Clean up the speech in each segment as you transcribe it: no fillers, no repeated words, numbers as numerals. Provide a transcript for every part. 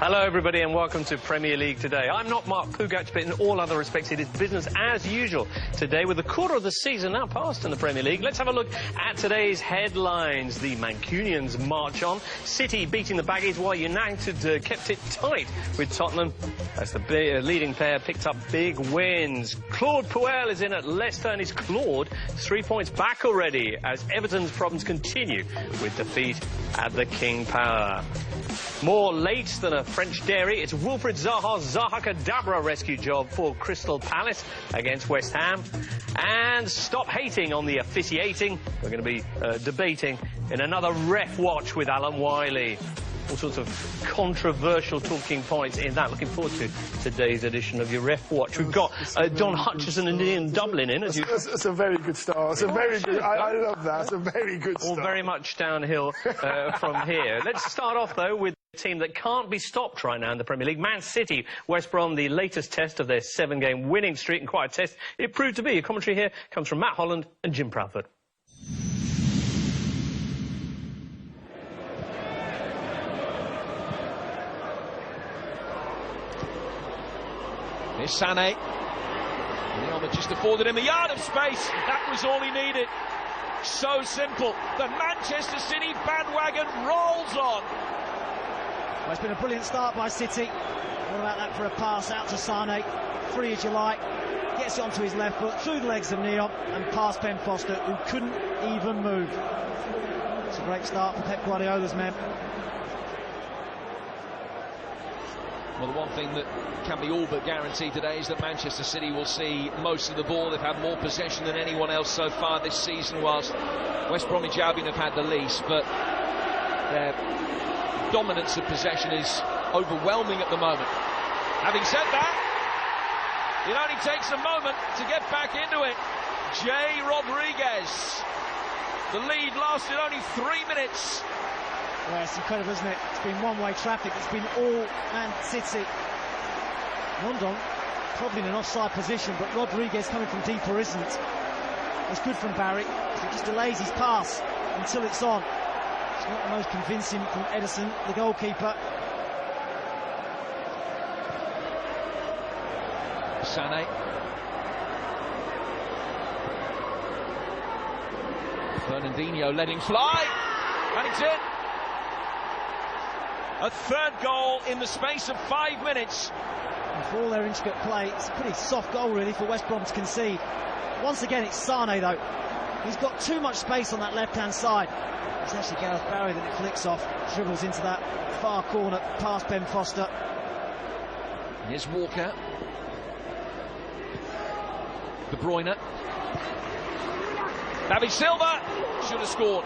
Hello everybody and welcome to Premier League Today. I'm not Mark Pugac, but in all other respects it is business as usual today with a quarter of the season now passed in the Premier League. Let's have a look at today's headlines. The Mancunians march on. City beating the Baggies while United kept it tight with Tottenham as the leading player picked up big wins. Claude Puel is in at Leicester and is clawed 3 points back already as Everton's problems continue with defeat at the King Power. More late than a French dairy, it's Wilfried Zaha's Zaha-Kadabra rescue job for Crystal Palace against West Ham. And stop hating on the officiating. We're going to be debating in another ref watch with Alan Wiley. All sorts of controversial talking points in that. Looking forward to today's edition of your Ref Watch. We've got Don Hutchison and Ian Dublin in. It's a very good start. It's a very good. I love that. It's a very good start. All very much downhill from here. Let's start off though with a team that can't be stopped right now in the Premier League. Man City, West Brom, the latest test of their 7-game winning streak, and quite a test it proved to be. A commentary here comes from Matt Holland and Jim Proudfoot. Here's Sané. Leon had just afforded him a yard of space. That was all he needed. So simple. The Manchester City bandwagon rolls on. Well, it's been a brilliant start by City. What about that for a pass out to Sané? Free as you like. Gets it onto his left foot, through the legs of Neon, and past Ben Foster, who couldn't even move. It's a great start for Pep Guardiola's men. Well, the one thing that can be all but guaranteed today is that Manchester City will see most of the ball. They've had more possession than anyone else so far this season, whilst West Bromwich Albion have had the least. But their dominance of possession is overwhelming at the moment. Having said that, it only takes a moment to get back into it. Jay Rodriguez. The lead lasted only 3 minutes. Yeah, it's incredible, isn't it? It's been one-way traffic. It's been all Man City. Rondon probably in an offside position, but Rodriguez coming from deeper isn't. It's good from Barry. He just delays his pass until it's on. It's not the most convincing from Edison, the goalkeeper. Sané. Fernandinho letting fly, and it's in. A third goal in the space of 5 minutes. And for all their intricate play, it's a pretty soft goal really for West Brom to concede. Once again, it's Sané though. He's got too much space on that left-hand side. It's actually Gareth Barry that it flicks off, dribbles into that far corner past Ben Foster. Here's Walker. De Bruyne. David Silva should have scored.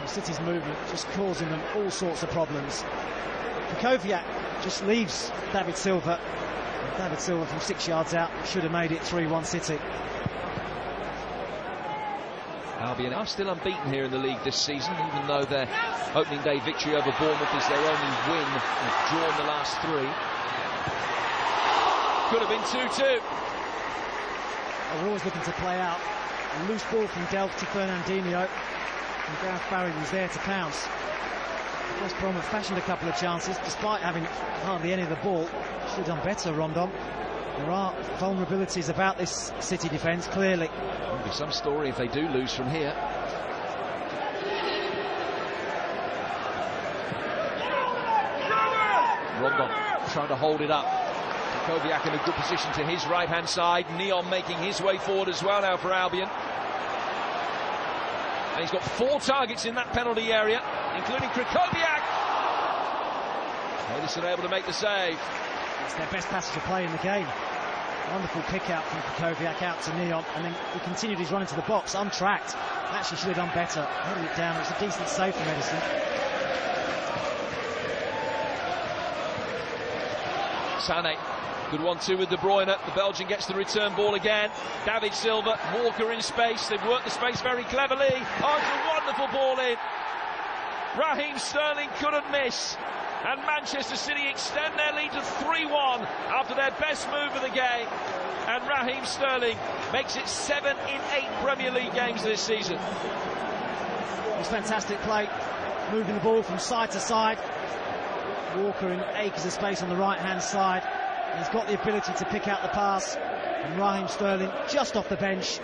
City's movement just causing them all sorts of problems. Kovacic just leaves David Silva. And David Silva from 6 yards out should have made it 3-1 City. Albion are still unbeaten here in the league this season, even though their opening day victory over Bournemouth is their only win. They've drawn the last 3. Could have been 2-2. We're always looking to play out. A loose ball from Delph to Fernandinho. And Gareth Barry was there to pounce. West Brom have fashioned a couple of chances despite having hardly any of the ball. Should have done better, Rondon. There are vulnerabilities about this City defence, clearly. There'll be some story if they do lose from here. Rondon trying to hold it up. Kovacic in a good position to his right-hand side. Neon making his way forward as well now for Albion. And he's got 4 targets in that penalty area, including Kovacic. Edison able to make the save. It's their best passage of play in the game. Wonderful pick out from Kovacic out to Neon, and then he continued his run into the box, untracked. Actually should have done better. Held it down. It's a decent save from Edison. Sané. Good 1-2 with De Bruyne. The Belgian gets the return ball again. David Silva, Walker in space. They've worked the space very cleverly. Oh, it's a wonderful ball in. Raheem Sterling couldn't miss. And Manchester City extend their lead to 3-1 after their best move of the game. And Raheem Sterling makes it 7 in 8 Premier League games this season. It's fantastic play. Moving the ball from side to side. Walker in acres of space on the right-hand side. He's got the ability to pick out the pass. And Raheem Sterling, just off the bench,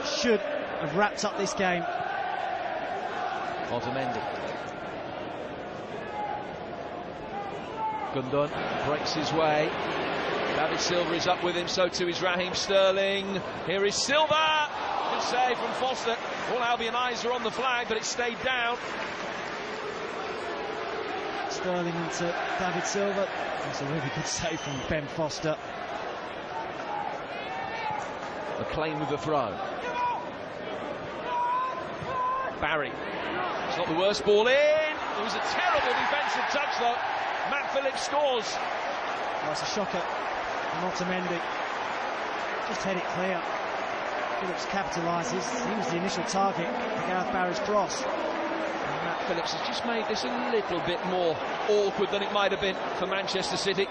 should have wrapped up this game. Otamendi. Gundogan breaks his way. David Silva is up with him, so too is Raheem Sterling. Here is Silva. Good save from Foster. All Albion eyes are on the flag, but it stayed down. Sterling into David Silva. That's a really good save from Ben Foster. McLean with the throw. Barry. It's not the worst ball in. It was a terrible defensive touch, though. Matt Phillips scores. That's a shocker from Otamendi. Just head it clear. Phillips capitalises. He was the initial target for Gareth Barry's cross. And Matt Phillips has just made this a little bit more awkward than it might have been for Manchester City.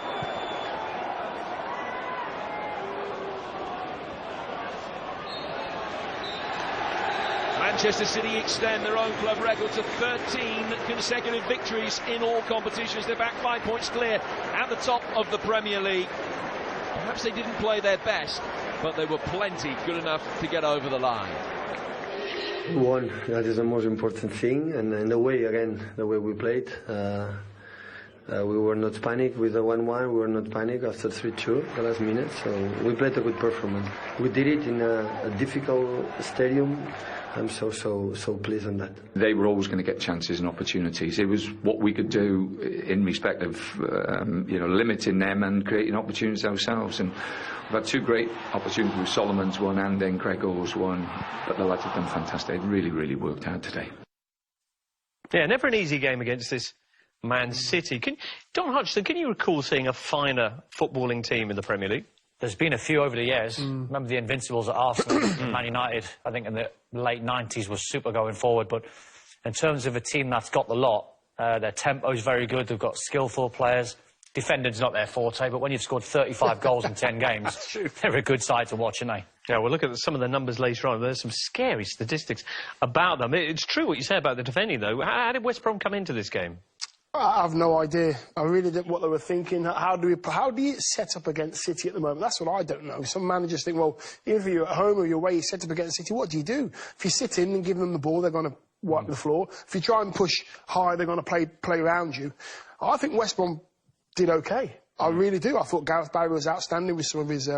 Manchester City extend their own club record to 13 consecutive victories in all competitions. They're back 5 points clear at the top of the Premier League. Perhaps they didn't play their best, but they were plenty good enough to get over the line. One, that is the most important thing, and the way, again, the way we played. We were not panicked with the 1-1, we were not panicked after 3-2, the last minute, so we played a good performance. We did it in a difficult stadium. I'm so pleased on that. They were always going to get chances and opportunities. It was what we could do in respect of limiting them and creating opportunities ourselves. And we've had two great opportunities with Solomon's one and then Craig Orr's one. But the lads have done fantastic. They really worked hard today. Yeah, never an easy game against this Man City. Don Hutchinson, can you recall seeing a finer footballing team in the Premier League? There's been a few over the years. Remember the Invincibles at Arsenal, Man United, I think in the late 90s was super going forward. But in terms of a team that's got the lot, their tempo's very good. They've got skillful players. Defending's not their forte, but when you've scored 35 goals in 10 games, they're a good side to watch, aren't they? Yeah, we'll look at some of the numbers later on. There's some scary statistics about them. It's true what you say about the defending, though. How did West Brom come into this game? I have no idea. I really didn't know what they were thinking. How do you set up against City at the moment? That's what I don't know. Some managers think, well, even if you're at home or you're away, you set up against City, what do you do? If you sit in and give them the ball, they're going to wipe the floor. If you try and push high, they're going to play around you. I think West Brom did okay. I really do. I thought Gareth Barry was outstanding with some of his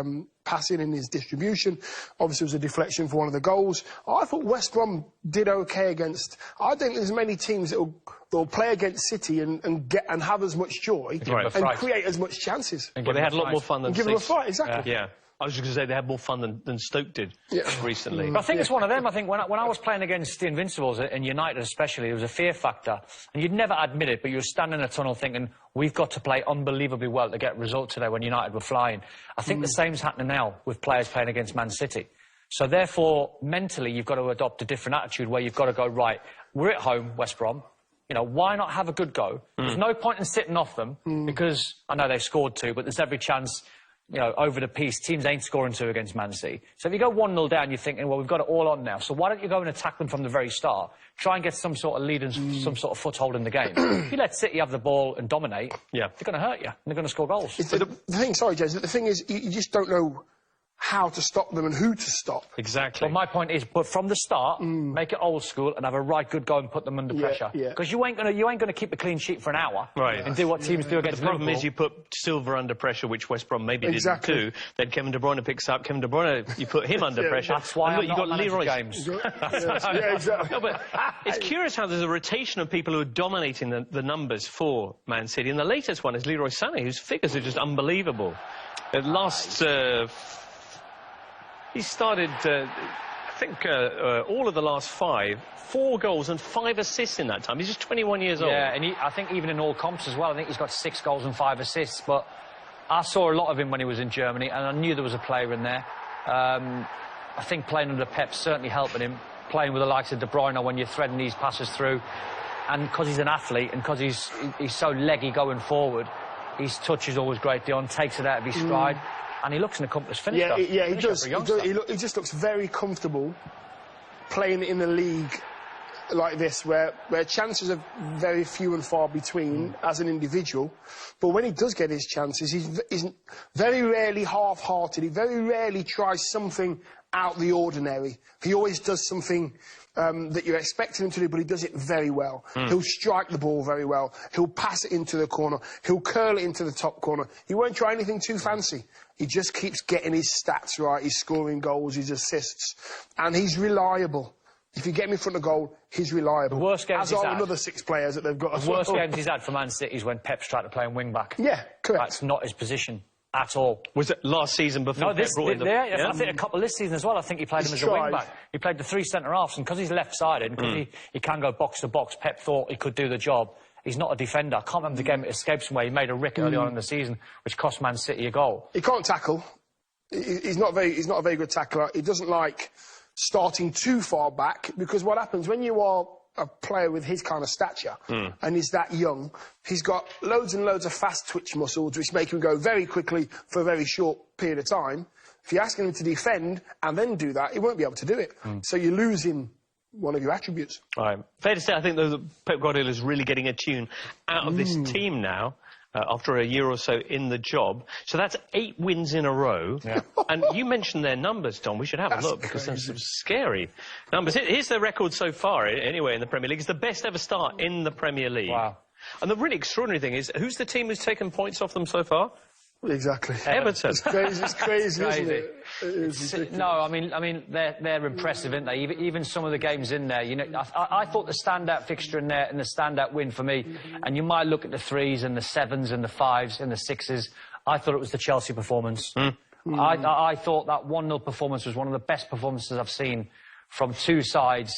passing and his distribution. Obviously, it was a deflection for one of the goals. I thought West Brom did okay against... I don't think there's many teams that will play against City and have as much joy and create as much chances. Well, they had a lot more fun than give them a fight, exactly. Yeah. I was just going to say they had more fun than Stoke did recently. But I think it's one of them. I think when I was playing against the Invincibles, and United especially, there was a fear factor. And you'd never admit it, but you were standing in a tunnel thinking, we've got to play unbelievably well to get a result today when United were flying. I think the same's happening now with players playing against Man City. So therefore, mentally, you've got to adopt a different attitude where you've got to go, right, we're at home, West Brom. You know, why not have a good go? There's no point in sitting off them because I know they've scored 2, but there's every chance... You know, over the piece, teams ain't scoring 2 against Man City. So if you go 1-0 down, you're thinking, well, we've got it all on now. So why don't you go and attack them from the very start? Try and get some sort of lead and some sort of foothold in the game. If you let City have the ball and dominate, they're going to hurt you. And they're going to score goals. The thing, sorry, Jez, the thing is, you just don't know how to stop them and who to stop. Exactly. Well, my point is, but from the start, make it old school and have a right good go and put them under pressure. Because you ain't gonna keep a clean sheet for an hour and do what teams do against Liverpool. The problem is you put Silva under pressure, which West Brom maybe didn't do. Then Kevin De Bruyne picks up. Kevin De Bruyne, you put him under pressure. That's why you got Leroy James. Exactly. No, but it's curious how there's a rotation of people who are dominating the numbers for Man City. And the latest one is Leroy Sané, whose figures are just unbelievable. He started, I think, all of the last 5, 4 goals and 5 assists in that time. He's just 21 years old. Yeah, and I think even in all comps as well, I think he's got 6 goals and 5 assists. But I saw a lot of him when he was in Germany, and I knew there was a player in there. I think playing under Pep's certainly helping him, playing with the likes of De Bruyne when you're threading these passes through. And because he's an athlete and because he's so leggy going forward, his touch is always great. Dion takes it out of his stride. And he looks an accomplished finisher. He does. He just looks very comfortable playing in the league like this, where chances are very few and far between as an individual, but when he does get his chances, he's very rarely half-hearted. He very rarely tries something out the ordinary. He always does something that you're expecting him to do, but he does it very well. He'll strike the ball very well. He'll pass it into the corner. He'll curl it into the top corner. He won't try anything too fancy. He just keeps getting his stats right. He's scoring goals, his assists, and he's reliable. If you get him in front of goal, he's reliable. The worst games as are another 6 players that they've got. The worst games he's had for Man City is when Pep's tried to play him wing-back. Yeah, correct. That's not his position at all. Was it last season before Pep brought in the... Yeah, I think a couple of this season as well. I think he played him as a wing-back. He played the 3 centre-halves, and because he's left-sided, and because he can go box-to-box, Pep thought he could do the job. He's not a defender. I can't remember the game it escapes him where he made a rick early on in the season, which cost Man City a goal. He can't tackle. He's not a very good tackler. He doesn't like starting too far back, because what happens when you are a player with his kind of stature and he's that young, he's got loads and loads of fast twitch muscles which make him go very quickly for a very short period of time. If you're asking him to defend and then do that, he won't be able to do it. So you're losing one of your attributes. Right. Fair to say, I think though that Pep Guardiola is really getting a tune out of this team now. After a year or so in the job. So that's 8 wins in a row. Yeah. And you mentioned their numbers, Tom. We should have a look, because they're some scary numbers. Here's their record so far, anyway, in the Premier League. It's the best ever start in the Premier League. Wow. And the really extraordinary thing is, who's the team who's taken points off them so far? Exactly. Everton. It's crazy, isn't it? No, I mean, they're impressive, aren't they? Even some of the games in there, you know, I thought the standout fixture in there and the standout win for me, and you might look at the 3s and the 7s and the 5s and the 6s, I thought it was the Chelsea performance. I thought that 1-0 performance was one of the best performances I've seen from 2 sides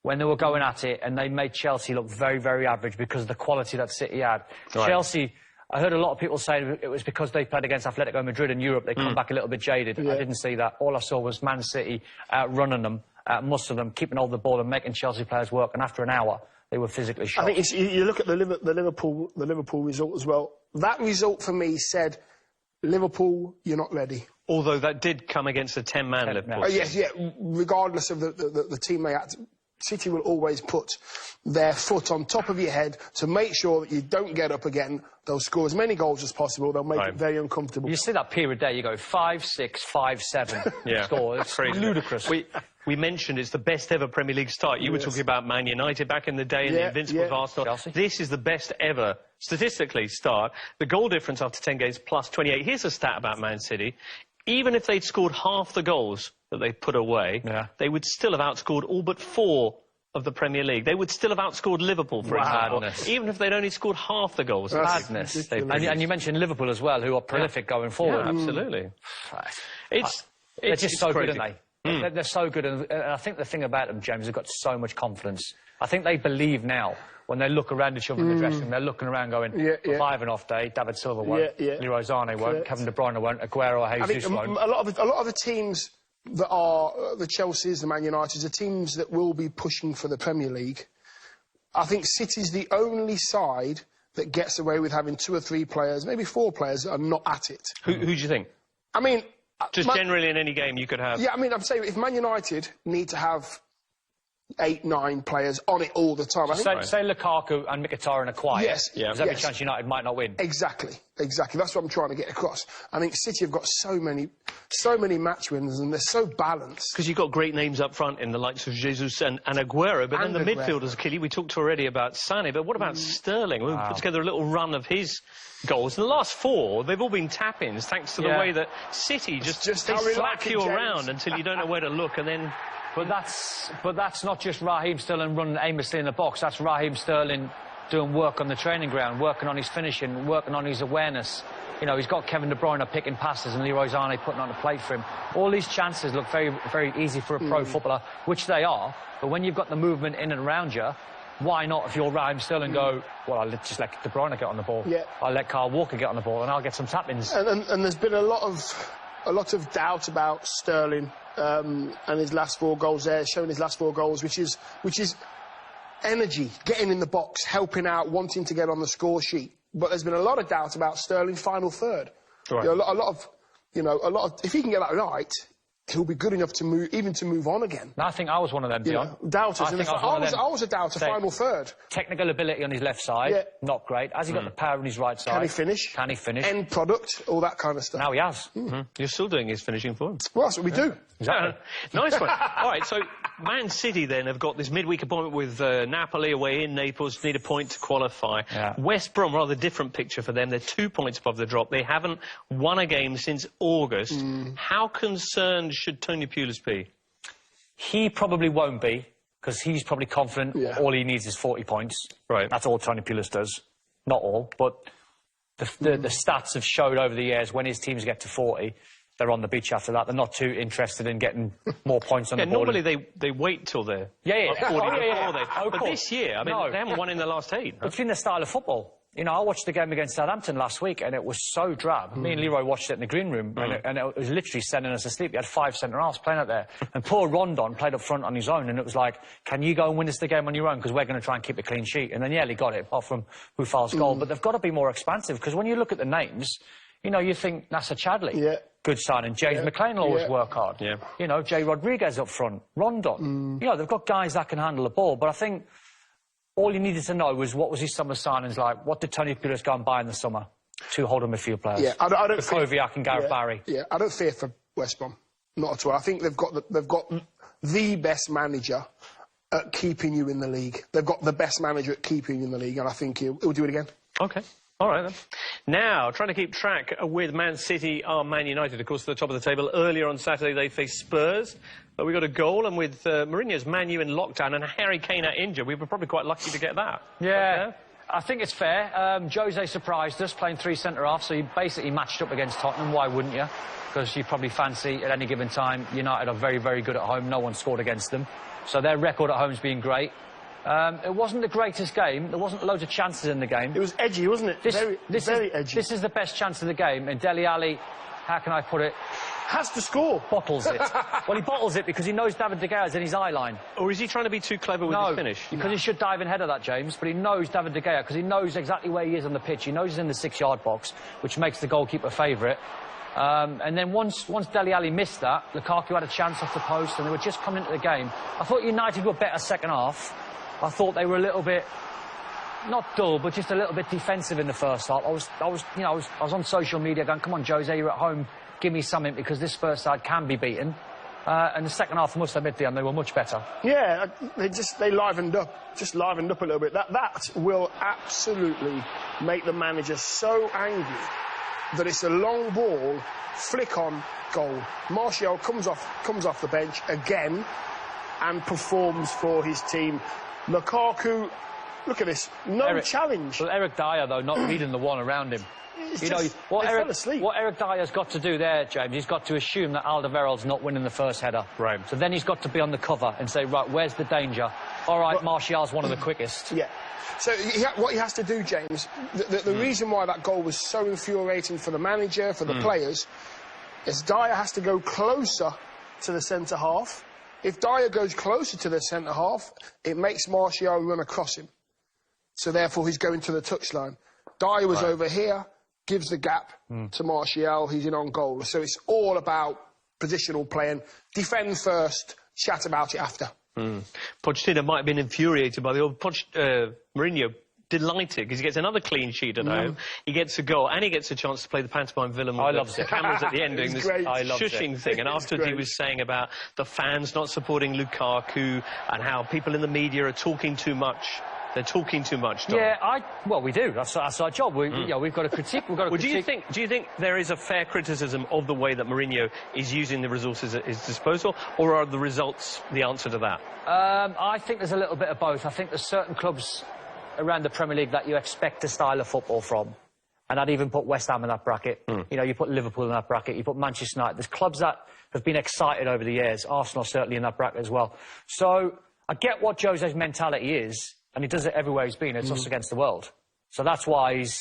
when they were going at it, and they made Chelsea look very, very average because of the quality that City had. Right. Chelsea... I heard a lot of people say it was because they played against Atletico Madrid in Europe, they come back a little bit jaded. I didn't see that. All I saw was Man City running them, muscling them, keeping hold of the ball and making Chelsea players work. And after an hour, they were physically shocked. I think you look at the Liverpool result as well. That result for me said, Liverpool, you're not ready. Although that did come against a 10-man Liverpool. Yes, yeah. Regardless of the team they had, City will always put their foot on top of your head to make sure that you don't get up again. They'll score as many goals as possible. They'll make it very uncomfortable. You see that period there, you go 5-6, 5-7 score. It's ludicrous. We mentioned it's the best ever Premier League start. You were talking about Man United back in the day and the Invincibles of Arsenal. Chelsea. This is the best ever, statistically, start. The goal difference after 10 games plus 28. Here's a stat about Man City. Even if they'd scored half the goals that they put away, they would still have outscored all but 4 of the Premier League. They would still have outscored Liverpool, for example, even if they'd only scored half the goals. Madness. And you mentioned Liverpool as well, who are prolific going forward. Yeah, absolutely. They're just so good, aren't they? They're so good, and I think the thing about them, James, they've got so much confidence. I think they believe now, when they look around each other in the dressing room, they're looking around going, if I have an off day, David Silva won't, Leroy Sané won't, Kevin De Bruyne won't, Aguero or Jesus won't. A lot of the teams that are the Chelseas, the Man Uniteds, are teams that will be pushing for the Premier League. I think City's the only side that gets away with having 2 or 3 players, maybe 4 players, that are not at it. Who do you think? I mean... Just generally in any game you could have... Yeah, I mean, I'm saying if Man United need to have 8, 9 players on it all the time... Say Lukaku and Mkhitaryan are quiet. Yes. There's every chance United might not win. Exactly. That's what I'm trying to get across. I think City have got so many match wins, and they're so balanced. Because you've got great names up front in the likes of Jesus and Aguero, but then the midfielders, Kelly, we talked already about Sané, but what about Sterling? We put together a little run of his goals. In the last 4, they've all been tap-ins, thanks to the way that City just they slack you around until you don't know where to look, and then... But that's not just Raheem Sterling running aimlessly in the box. That's Raheem Sterling doing work on the training ground, working on his finishing, working on his awareness. You know, he's got Kevin De Bruyne picking passes and Leroy Sané putting on the plate for him. All these chances look very, very easy for a pro footballer, which they are. But when you've got the movement in and around you, why not, if you're Raheem Sterling, go, well, I'll just let De Bruyne get on the ball. I'll let Kyle Walker get on the ball and I'll get some tap-ins. And there's been a lot of doubt about Sterling and his last 4 goals there, showing his last 4 goals, which is energy, getting in the box, helping out, wanting to get on the score sheet. But there's been a lot of doubt about Sterling's final third. Right. A lot of, if he can get that right, he'll be good enough to move on again. No, I think I was one of them, Dion. Doubters. I was a doubter, final third. Technical ability on his left side, not great. Has he got the power on his right side? Can he finish? Can he finish? End product, all that kind of stuff. Now he has. You're still doing his finishing for him. Well, that's what we do. Exactly. Nice one. All right, so Man City then have got this midweek appointment with Napoli away in Naples, need a point to qualify. Yeah. West Brom, rather different picture for them. They're 2 points above the drop. They haven't won a game since August. How concerned should Tony Pulis be? He probably won't be, because he's probably confident all he needs is 40 points. Right. That's all Tony Pulis does. Not all, but the stats have showed over the years when his teams get to 40, they're on the beach after that. They're not too interested in getting more points on the board. Normally they wait till they're 40 before they... But this year, I mean, they haven't won in the last 8. It's been the style of football. You know, I watched the game against Southampton last week, and it was so drab. Me and Leroy watched it in the green room, and it was literally sending us asleep. You had 5 centre-halves playing out there. And poor Rondon played up front on his own, and it was like, can you go and win us the game on your own? Because we're going to try and keep a clean sheet. And then, he got it, apart from Boufal's goal. But they've got to be more expansive, because when you look at the names, you know, you think Nasser Chadli, good signing. James McLean will always work hard. You know, Jay Rodriguez up front. Rondon. You know, they've got guys that can handle the ball, but I think... all you needed to know was what was his summer signings like? What did Tony Pulis go and buy in the summer? 2 holding midfield players. Yeah, I don't Kovacic and Gareth Barry. Yeah, I don't fear for West Brom. Not at all. I think they've got the best manager at keeping you in the league. They've got the best manager at keeping you in the league, and I think he'll do it again. OK. All right, then. Now, trying to keep track with Man City are Man United, of course, at the top of the table. Earlier on Saturday, they faced Spurs. But we got a goal, and with Mourinho's Man U in lockdown and Harry Kane out injured, we were probably quite lucky to get that. Yeah, I think it's fair. Jose surprised us, playing 3 centre-halves, so he basically matched up against Tottenham. Why wouldn't you? Because you probably fancy, at any given time, United are very, very good at home. No one scored against them. So their record at home's been great. It wasn't the greatest game. There wasn't loads of chances in the game. It was edgy, wasn't it? Very edgy. This is the best chance of the game, and Dele Alli, how can I put it? Has to score. Bottles it. Well, he bottles it because he knows David De Gea's in his eye line. Or is he trying to be too clever with his finish? Because he should dive in head of that, James, but he knows David De Gea because he knows exactly where he is on the pitch. He knows he's in the 6-yard box, which makes the goalkeeper favourite. And then once Dele Alli missed that, Lukaku had a chance off the post, and they were just coming into the game. I thought United were better second half. I thought they were a little bit, not dull, but just a little bit defensive in the first half. I was on social media going, come on, Jose, you're at home, give me something, because this Spurs side can be beaten. And the second half, I must admit, Dion, they were much better. Yeah, they livened up a little bit. That will absolutely make the manager so angry that it's a long ball, flick on, goal. Martial comes off the bench again and performs for his team. Lukaku, look at this, challenge. Well, Eric Dyer, though, not reading the one around him. What Eric Dyer's got to do there, James, he's got to assume that Alderweireld's not winning the first header. Right. So then he's got to be on the cover and say, right, where's the danger? All right, Martial's one of the quickest. Yeah. So what he has to do, James, the reason why that goal was so infuriating for the manager, for the players, is Dyer has to go closer to the centre-half. If Dyer goes closer to the centre-half, it makes Martial run across him. So therefore, he's going to the touchline. Dyer was over here, gives the gap to Martial, he's in on goal. So it's all about positional playing. Defend first, chat about it after. Pochettino might have been infuriated by the old Mourinho. Delighted because he gets another clean sheet at home, he gets a goal, and he gets a chance to play the pantomime villain with the cameras at the end doing this shushing thing. And afterwards he was saying about the fans not supporting Lukaku and how people in the media are talking too much. They're talking too much, Dom. Yeah, well, we do. That's our job. We've got to critique. We've got to critique. Do you think there is a fair criticism of the way that Mourinho is using the resources at his disposal, or are the results the answer to that? I think there's a little bit of both. I think there's certain clubs around the Premier League that you expect a style of football from. And I'd even put West Ham in that bracket. You know, you put Liverpool in that bracket, you put Manchester United. There's clubs that have been excited over the years. Arsenal certainly in that bracket as well. So I get what Jose's mentality is, and he does it everywhere he's been. It's us against the world. So that's why he's,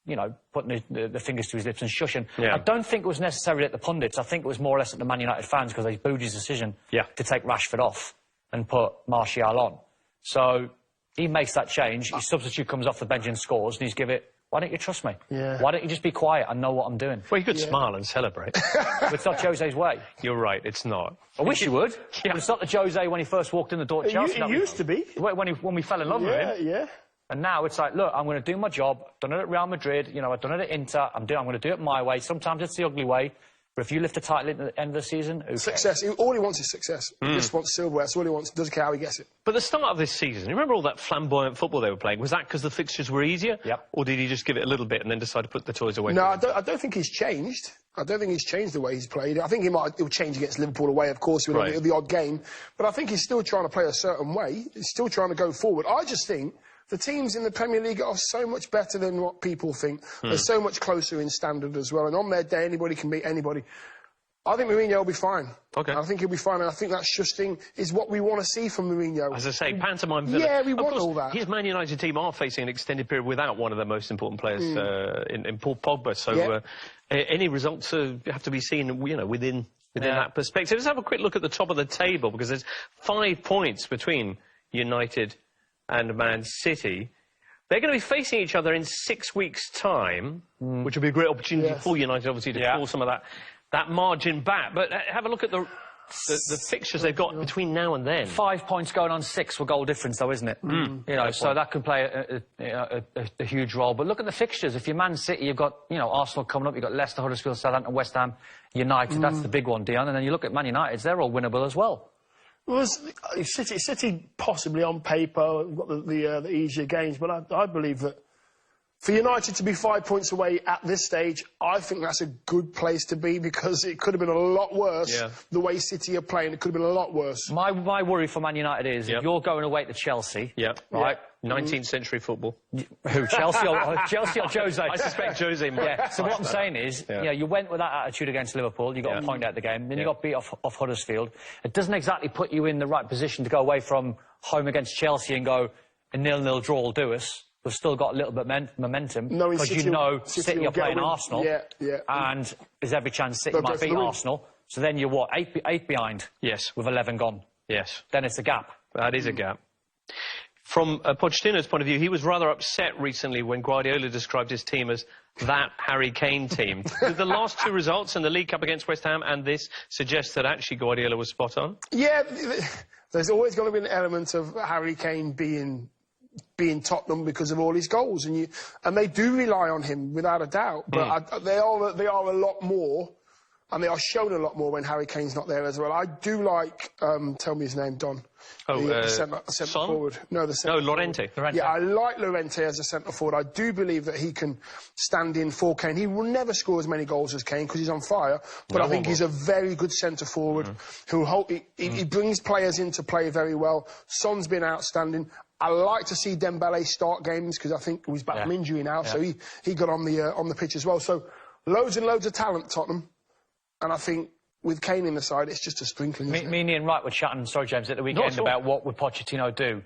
you know, putting the fingers to his lips and shushing. Yeah. I don't think it was necessarily at the pundits. I think it was more or less at the Man United fans because they booed his decision to take Rashford off and put Martial on. So he makes that change. His substitute comes off the bench and scores, and he's give it Why don't you trust me? Yeah. Why don't you just be quiet and know what I'm doing? Well, you could smile and celebrate. It's not Jose's way. You're right, it's not. I wish you would. Yeah. But it's not the Jose when he first walked in the door at Chelsea. It used to be. When we fell in love with him. Yeah. And now it's like, look, I'm going to do my job. I've done it at Real Madrid. You know, I've done it at Inter. I'm going to do it my way. Sometimes it's the ugly way. But if you lift the title at the end of the season, who cares? Success. All he wants is success. He just wants silverware. That's all he wants. Doesn't care how he gets it. But the start of this season, you remember all that flamboyant football they were playing? Was that because the fixtures were easier? Yep. Or did he just give it a little bit and then decide to put the toys away? No, I don't think he's changed. I don't think he's changed the way he's played. I think he'll change against Liverpool away, of course, with the odd game. But I think he's still trying to play a certain way. He's still trying to go forward. I just think the teams in the Premier League are so much better than what people think. They're so much closer in standard as well. And on their day, anybody can beat anybody. I think Mourinho will be fine. Okay. I think he'll be fine, and I think that shush thing is what we want to see from Mourinho. As I say, pantomime villain. Yeah, we of want course, all that. His Man United team are facing an extended period without one of their most important players in Paul Pogba. So any results have to be seen, you know, within that perspective. Let's have a quick look at the top of the table, because there's 5 points between United and Man City. They're going to be facing each other in 6 weeks' time, which will be a great opportunity for United, obviously, to pull some of that margin back. But have a look at the fixtures they've got between now and then. 5 points going on 6 for goal difference, though, isn't it? You know, so that could play a huge role. But look at the fixtures. If you're Man City, you've got, you know, Arsenal coming up, you've got Leicester, Huddersfield, Southampton, West Ham, United. That's the big one, Dion. And then you look at Man United, they're all winnable as well. Well, City possibly on paper have got the easier games, but I believe that for United to be 5 points away at this stage, I think that's a good place to be, because it could have been a lot worse. The way City are playing, it could have been a lot worse. My worry for Man United is if you're going away to Chelsea, right? 19th century football. Who, Chelsea or Jose? I suspect Jose might. Yeah, so what I'm saying is, you went with that attitude against Liverpool, you got a point out the game, then you got beat off Huddersfield. It doesn't exactly put you in the right position to go away from home against Chelsea and go, a 0-0 draw will do us. We've still got a little bit momentum, because you know City are playing Arsenal, and there's every chance City might beat Arsenal. So then you're, what, 8 behind? Yes. With 11 gone? Yes. Then it's a gap. That is a gap. From Pochettino's point of view, he was rather upset recently when Guardiola described his team as that Harry Kane team. Did the last 2 results in the League Cup against West Ham and this suggest that actually Guardiola was spot on? Yeah, there's always going to be an element of Harry Kane being Tottenham because of all his goals, and they do rely on him without a doubt. But they are a lot more, and they are shown a lot more when Harry Kane's not there as well. I do like, tell me his name, Don. The centre forward. No, the centre. No, Llorente. Yeah, I like Llorente as a centre forward. I do believe that he can stand in for Kane. He will never score as many goals as Kane because he's on fire, but I think he's a very good centre forward he brings players into play very well. Son's been outstanding. I like to see Dembele start games because I think he's back from injury now, so he got on the pitch as well. So loads and loads of talent, Tottenham, and I think with Kane in the side, it's just a sprinkling. Me and Ian Wright were chatting, sorry James, at the weekend about what would Pochettino do,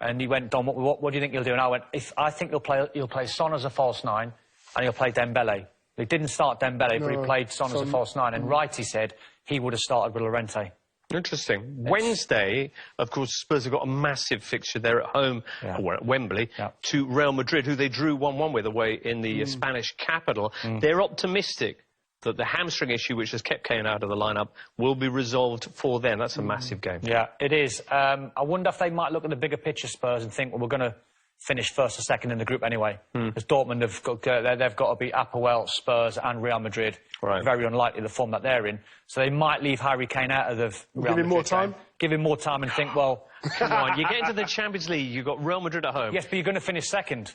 and he went, Don, what do you think he'll do? And I went, I think he'll play Son as a false 9, and he'll play Dembele. He didn't start Dembele, but he played Son as a false 9, and Wrighty said he would have started with Llorente. Interesting. Wednesday, of course, Spurs have got a massive fixture there at home, or at Wembley, to Real Madrid, who they drew 1-1 with away in the Spanish capital. They're optimistic that the hamstring issue, which has kept Kane out of the lineup, will be resolved for them. That's a massive game. Yeah, it is. I wonder if they might look at the bigger picture, Spurs, and think, well, we're going to finish first or second in the group anyway. Because Dortmund they've got to beat Apoel, Spurs and Real Madrid. Very unlikely the form that they're in. So they might leave Harry Kane out of the Real Madrid. Give him more time? Give him more time and think, well... Come on, you get into the Champions League, you've got Real Madrid at home. Yes, but you're going to finish second.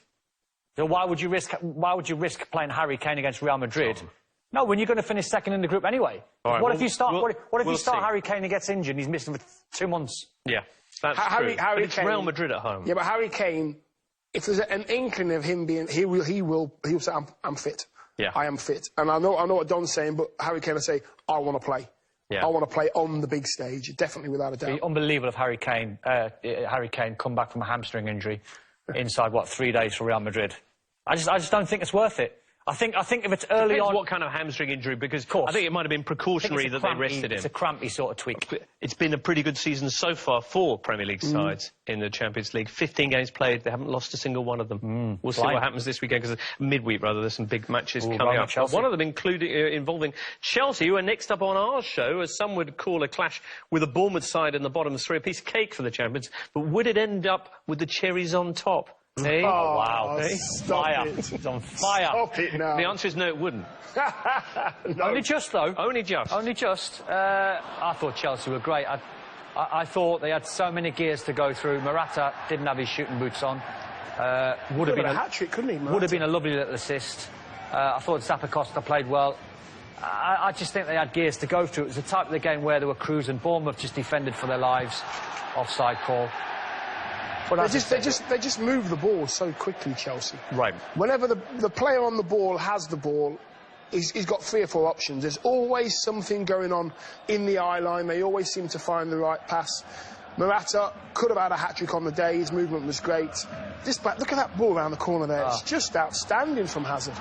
So why would you risk playing Harry Kane against Real Madrid? No, when you're going to finish second in the group anyway. What if you start Harry Kane and gets injured and he's missing for 2 months? Yeah, that's true. But it's Real Madrid at home. Yeah, but Harry Kane, if there's an inkling of him being, he'll say, I'm fit. Yeah. I am fit. And I know what Don's saying, but Harry Kane will say, I want to play. I want to play on the big stage, definitely, without a doubt. It'd be unbelievable if Harry Kane come back from a hamstring injury inside, 3 days for Real Madrid. I just don't think it's worth it. I think if it's early Depends on... what kind of hamstring injury, because course. I think it might have been precautionary that they rested him. It's a crampy sort of tweak. It's been a pretty good season so far for Premier League sides in the Champions League. 15 games played, they haven't lost a single one of them. We'll see what happens this weekend, because midweek, rather, there's some big matches coming up. Chelsea. One of them involving Chelsea, who are next up on our show, as some would call a clash with a Bournemouth side in the bottom three, a piece of cake for the champions. But would it end up with the cherries on top? Hey? Oh, wow. Stop it. It's on fire. Stop it now. The answer is no, it wouldn't. No. Only just, though. Only just. Only just. I thought Chelsea were great. I thought they had so many gears to go through. Morata didn't have his shooting boots on. Would have been a hat-trick, couldn't he, Morata? Would have been a lovely little assist. I thought Zappacosta played well. I just think they had gears to go through. It was the type of the game where they were cruising. Bournemouth just defended for their lives. Offside call. But they just move the ball so quickly, Chelsea. Right. Whenever the player on the ball has the ball, he's got 3 or 4 options. There's always something going on in the eye line. They always seem to find the right pass. Morata could have had a hat-trick on the day. His movement was great. Look at that ball around the corner there. It's just outstanding from Hazard.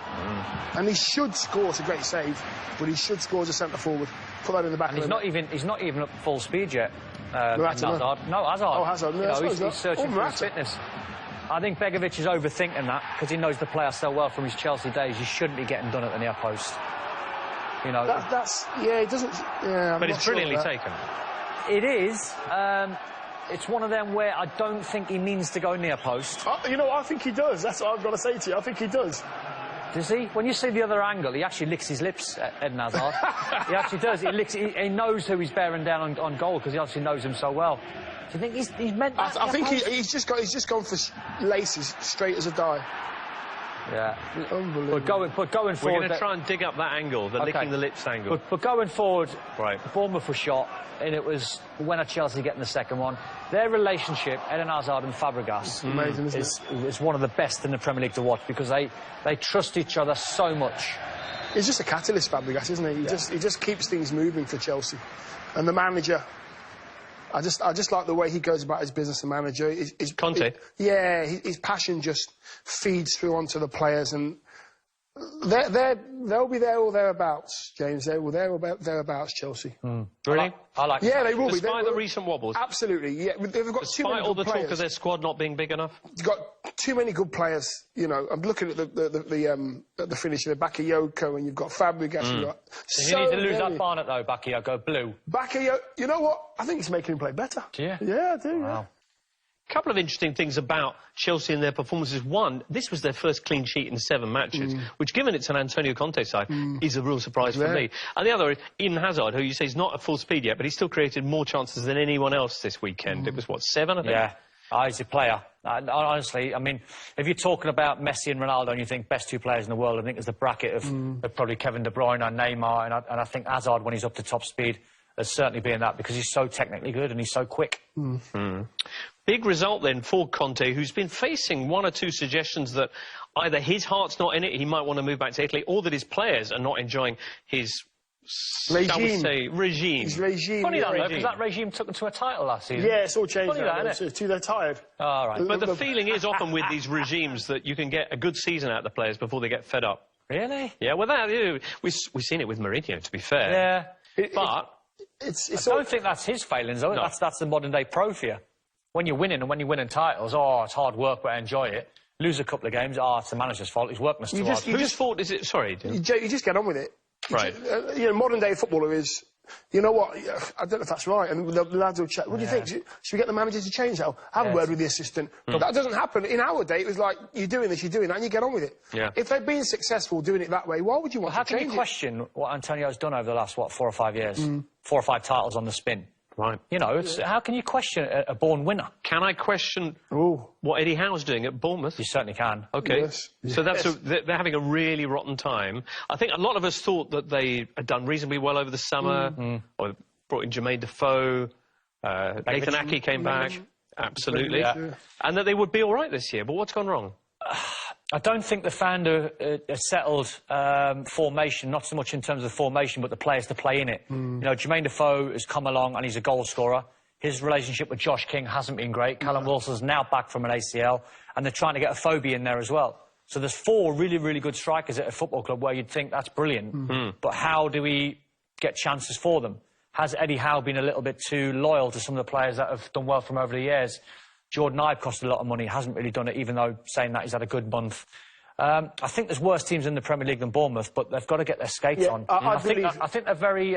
And he should score. It's a great save, but he should score as a centre-forward. Put that in the back of the net. He's not even at full speed yet. Morata, Hazard. No, Hazard. Oh, Hazard. No, he's searching for his fitness. I think Begovic is overthinking that, because he knows the player so well from his Chelsea days. He shouldn't be getting done at the near post. You know. He doesn't. Yeah, but it's brilliantly taken. It is. It's one of them where I don't think he means to go near post. You know, I think he does. That's what I've got to say to you. I think he does. Does he? When you see the other angle, he actually licks his lips, Eden Hazard. He actually does. He knows who he's bearing down on goal, because he obviously knows him so well. Do you think he's meant that? I think he's just gone for laces, straight as a die. Yeah. Unbelievable. But going forward... We're going to try and dig up that angle, the licking the lips angle. But going forward, right. Bournemouth was shot, and it was when are Chelsea getting the second one. Their relationship, Eden Hazard and Fabregas, amazing, isn't is one of the best in the Premier League to watch, because they trust each other so much. He's just a catalyst, Fabregas, isn't he? He just keeps things moving for Chelsea. And the manager... I just like the way he goes about his business, the manager. Conte? His passion just feeds through onto the players, and they'll be there or thereabouts, James. They will there or thereabouts, Chelsea. Really? I like Yeah, they will be. Despite the recent wobbles? Absolutely, yeah. They've got too many good players. Despite all the talk of their squad not being big enough? They've got too many good players, you know. I'm looking at the finish of Bakayoko, and you've got Fabregas. You've got you need to lose that Barnett, though, Bakayoko, blue. Bakayoko, you know what? I think it's making him play better. Do you? Yeah, I do. Wow. Yeah. A couple of interesting things about Chelsea and their performances. One, this was their first clean sheet in 7 matches, which, given it's an Antonio Conte side, is a real surprise for me. And the other, Eden Hazard, who you say is not at full speed yet, but he's still created more chances than anyone else this weekend. It was, what, 7, I think? Yeah. He's a player. Honestly, I mean, if you're talking about Messi and Ronaldo and you think best 2 players in the world, I think there's the bracket of probably Kevin De Bruyne and Neymar, and I think Hazard, when he's up to top speed, has certainly been that, because he's so technically good and he's so quick. Big result then for Conte, who's been facing 1 or 2 suggestions that either his heart's not in it, he might want to move back to Italy, or that his players are not enjoying his regime. His regime. Funny that, though, because that regime took them to a title last season. Yeah, it's all changed now. They're tired. All right. But the feeling is often with these regimes that you can get a good season out of the players before they get fed up. Really? Yeah, well, we've seen it with Mourinho, to be fair. Yeah. But... I don't think that's his failings, though. No. That's the modern-day pro for you. When you're winning and when you're winning titles, it's hard work, but I enjoy it. Lose a couple of games, it's the manager's fault. He's working us too hard. Whose fault is it? Sorry. You just get on with it. Right. You know, modern-day footballer is... You know what? I don't know if that's right. And the lads will check. What do you think? Should we get the manager to change that? Have a word with the assistant. But that doesn't happen. In our day, it was like, you're doing this, you're doing that, and you get on with it. Yeah. If they've been successful doing it that way, why would you want to change it? How can you question what Antonio's done over the last, 4 or 5 years? 4 or 5 titles on the spin. Right. You know, how can you question a born winner? Can I question what Eddie Howe's doing at Bournemouth? You certainly can. OK. Yes. So they're having a really rotten time. I think a lot of us thought that they had done reasonably well over the summer, or brought in Jermaine Defoe, Nathan Ake came back, absolutely, and that they would be all right this year. But what's gone wrong? I don't think they found a settled formation, not so much in terms of the formation, but the players to play in it. You know, Jermaine Defoe has come along and he's a goal scorer. His relationship with Josh King hasn't been great. Callum Wilson's now back from an ACL, and they're trying to get a Phobie in there as well. So there's 4 really, really good strikers at a football club where you'd think that's brilliant. But how do we get chances for them? Has Eddie Howe been a little bit too loyal to some of the players that have done well from over the years? Jordan Ibe cost a lot of money, hasn't really done it, even though saying that he's had a good month. I think there's worse teams in the Premier League than Bournemouth, but they've got to get their skates on. I think they're very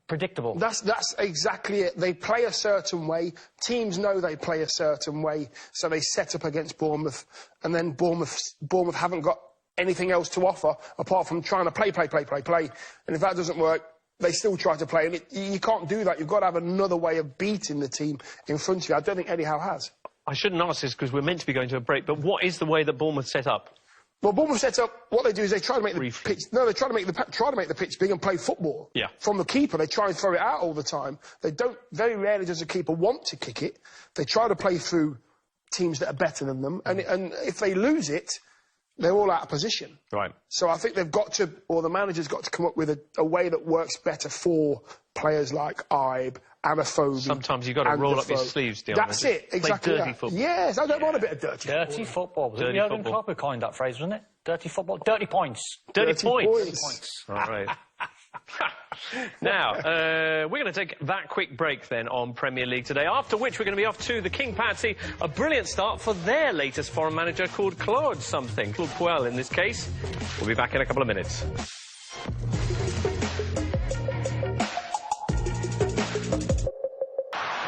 predictable. That's exactly it. They play a certain way. Teams know they play a certain way, so they set up against Bournemouth, and then Bournemouth haven't got anything else to offer apart from trying to play. And if that doesn't work, they still try to play. And you can't do that. You've got to have another way of beating the team in front of you. I don't think Eddie Howe has. I shouldn't ask this because we're meant to be going to a break, but what is the way that Bournemouth set up? Well, Bournemouth sets up. What they do is they try to make the pitch. No, they try to make the pitch big and play football. Yeah. From the keeper, they try and throw it out all the time. They don't. Very rarely does the keeper want to kick it. They try to play through teams that are better than them, and if they lose it, they're all out of position. Right. So I think they've got to, or the manager's got to come up with a way that works better for players like Ibe, Anaphobia. Sometimes you've got to roll up your sleeves, Dion. That's it, exactly. Play dirty football. Yes, I don't want a bit of dirty football. Dirty football. Was it Dirty Jurgen football. Klopp who coined that phrase, wasn't it? Dirty football. Dirty points. Dirty points. Dirty points. All right. Now, we're going to take that quick break then on Premier League today, after which we're going to be off to the King Patsy, a brilliant start for their latest foreign manager called Claude Puel in this case. We'll be back in a couple of minutes.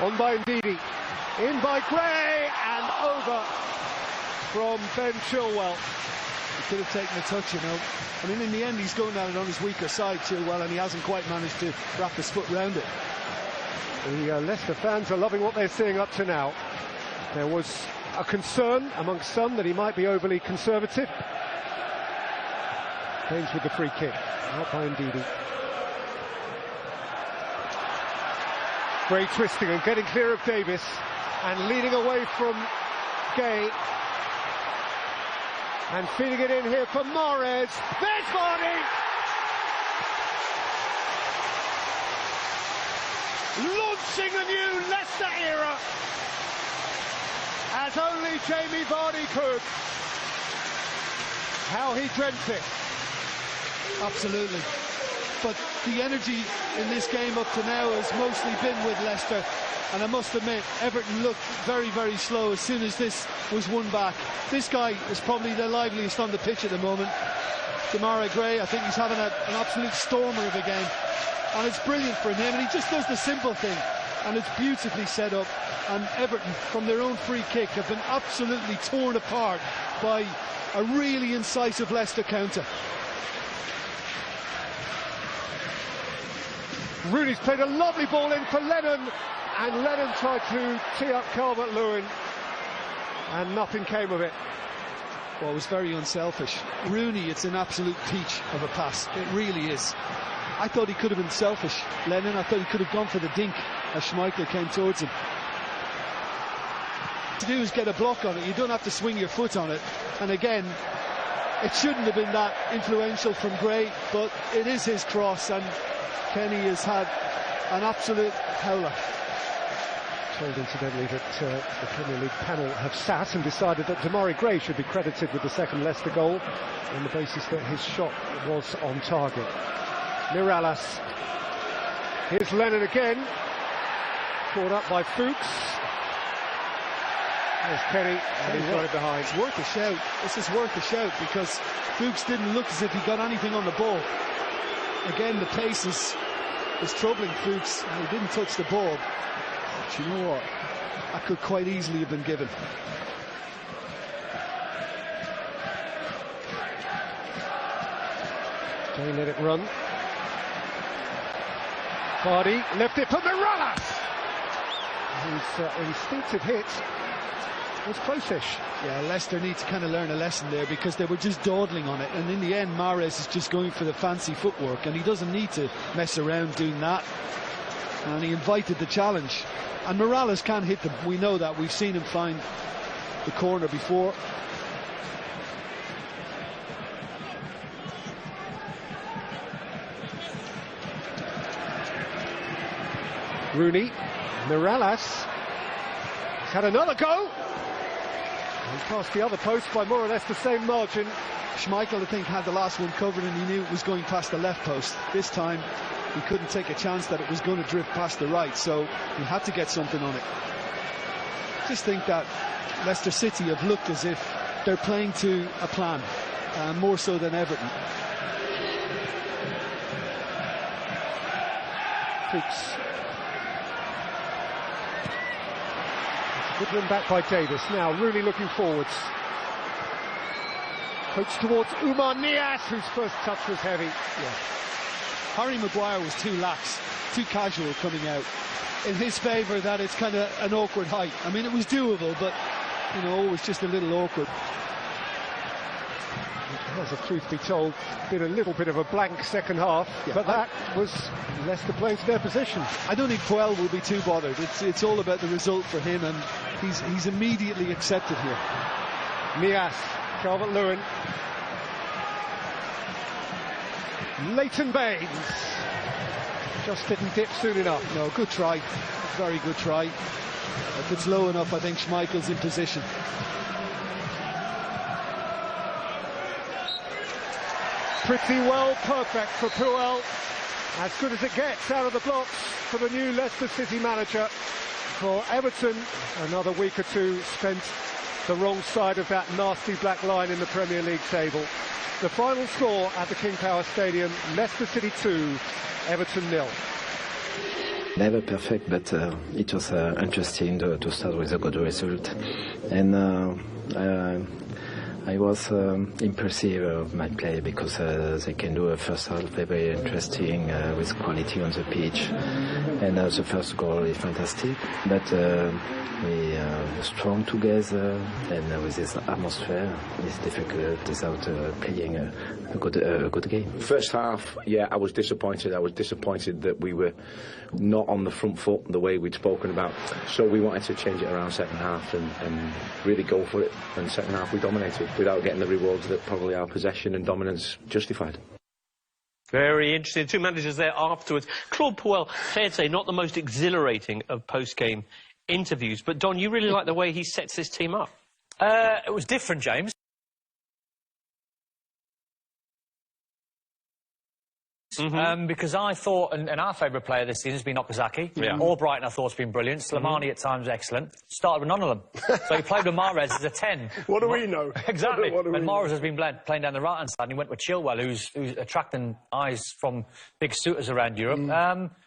On by Ndidi, in by Gray, and over from Ben Chilwell. He could have taken a touch, you know. I mean, in the end, he's going down on his weaker side, Chilwell, and he hasn't quite managed to wrap his foot round it. The Leicester fans are loving what they're seeing up to now. There was a concern amongst some that he might be overly conservative. James with the free kick, out by Ndidi. Gray twisting and getting clear of Davis, and leading away from Gay. And feeding it in here for Mahrez. There's Vardy! Launching a new Leicester era, as only Jamie Vardy could. How he dreamt it. Absolutely. But the energy in this game up to now has mostly been with Leicester. And I must admit, Everton looked very, very slow as soon as this was won back. This guy is probably the liveliest on the pitch at the moment. Demarai Gray, I think he's having an absolute stormer of a game. And it's brilliant for him, and he just does the simple thing. And it's beautifully set up. And Everton, from their own free kick, have been absolutely torn apart by a really incisive Leicester counter. Rooney's played a lovely ball in for Lennon, and Lennon tried to tee up Calvert-Lewin, and nothing came of it. Well, it was very unselfish. Rooney, it's an absolute peach of a pass. It really is. I thought he could have been selfish, Lennon. I thought he could have gone for the dink as Schmeichel came towards him. To do is get a block on it. You don't have to swing your foot on it. And again, it shouldn't have been that influential from Gray, but it is his cross, and Kenny has had an absolute howler. Told incidentally that the Premier League panel have sat and decided that Demarai Gray should be credited with the second Leicester goal on the basis that his shot was on target. Mirallas. Here's Lennon again. Caught up by Fuchs. There's Kenny, and he's got it behind. It's worth a shout. This is worth a shout, because Fuchs didn't look as if he got anything on the ball. Again, the pace is troubling Fuchs, and he didn't touch the ball. But you know what? That could quite easily have been given. They let it run. Vardy left it for Mirallas. His instinctive hit was close-ish. Yeah, Leicester need to kind of learn a lesson there, because they were just dawdling on it, and in the end Mahrez is just going for the fancy footwork, and he doesn't need to mess around doing that. And he invited the challenge, and Mirallas can hit them. We know that. We've seen him find the corner before. Rooney, Mirallas, he's had another go. And past the other post by more or less the same margin. Schmeichel, I think, had the last one covered and he knew it was going past the left post. This time he couldn't take a chance that it was going to drift past the right, so he had to get something on it. I just think that Leicester City have looked as if they're playing to a plan, more so than Everton. Fuchs. Good run back by Davis. Now Rooney looking forwards. Pokes towards Umar Nias, whose first touch was heavy. Yeah. Harry Maguire was too lax, too casual coming out. In his favour, that it's kind of an awkward height. I mean, it was doable, but, you know, always just a little awkward. As the truth be told, been a little bit of a blank second half, but that was Leicester playing to their position. I don't think Puel will be too bothered. It's all about the result for him, and he's immediately accepted here. Nias, Calvert-Lewin. Leighton Baines. Just didn't dip soon enough. No, good try. Very good try. If it's low enough, I think Schmeichel's in position. Pretty well perfect for Puel. As good as it gets out of the blocks for the new Leicester City manager. For Everton, another week or two spent the wrong side of that nasty black line in the Premier League table. The final score at the King Power Stadium, Leicester City 2, Everton 0. Never perfect, but it was interesting to start with a good result. And I was impressive of my play because they can do a first half very interesting with quality on the pitch. And the first goal is fantastic. But we are strong together, and with this atmosphere, it's difficult without playing a good game. First half, yeah, I was disappointed. I was disappointed that we were not on the front foot the way we'd spoken about. So we wanted to change it around second half and really go for it. And second half we dominated without getting the rewards that probably our possession and dominance justified. Very interesting. Two managers there afterwards. Claude Puel, fair to say, not the most exhilarating of post-game interviews. But, Don, you really like the way he sets this team up? It was different, James. Because I thought, and our favourite player this season has been Okazaki. Yeah. Albrighton, I thought, has been brilliant. Slavin at times excellent. Started with none of them. So he played with Mahrez as a 10. What do we know? Exactly. What do we and know? Mahrez has been playing down the right-hand side, and he went with Chilwell, who's attracting eyes from big suitors around Europe.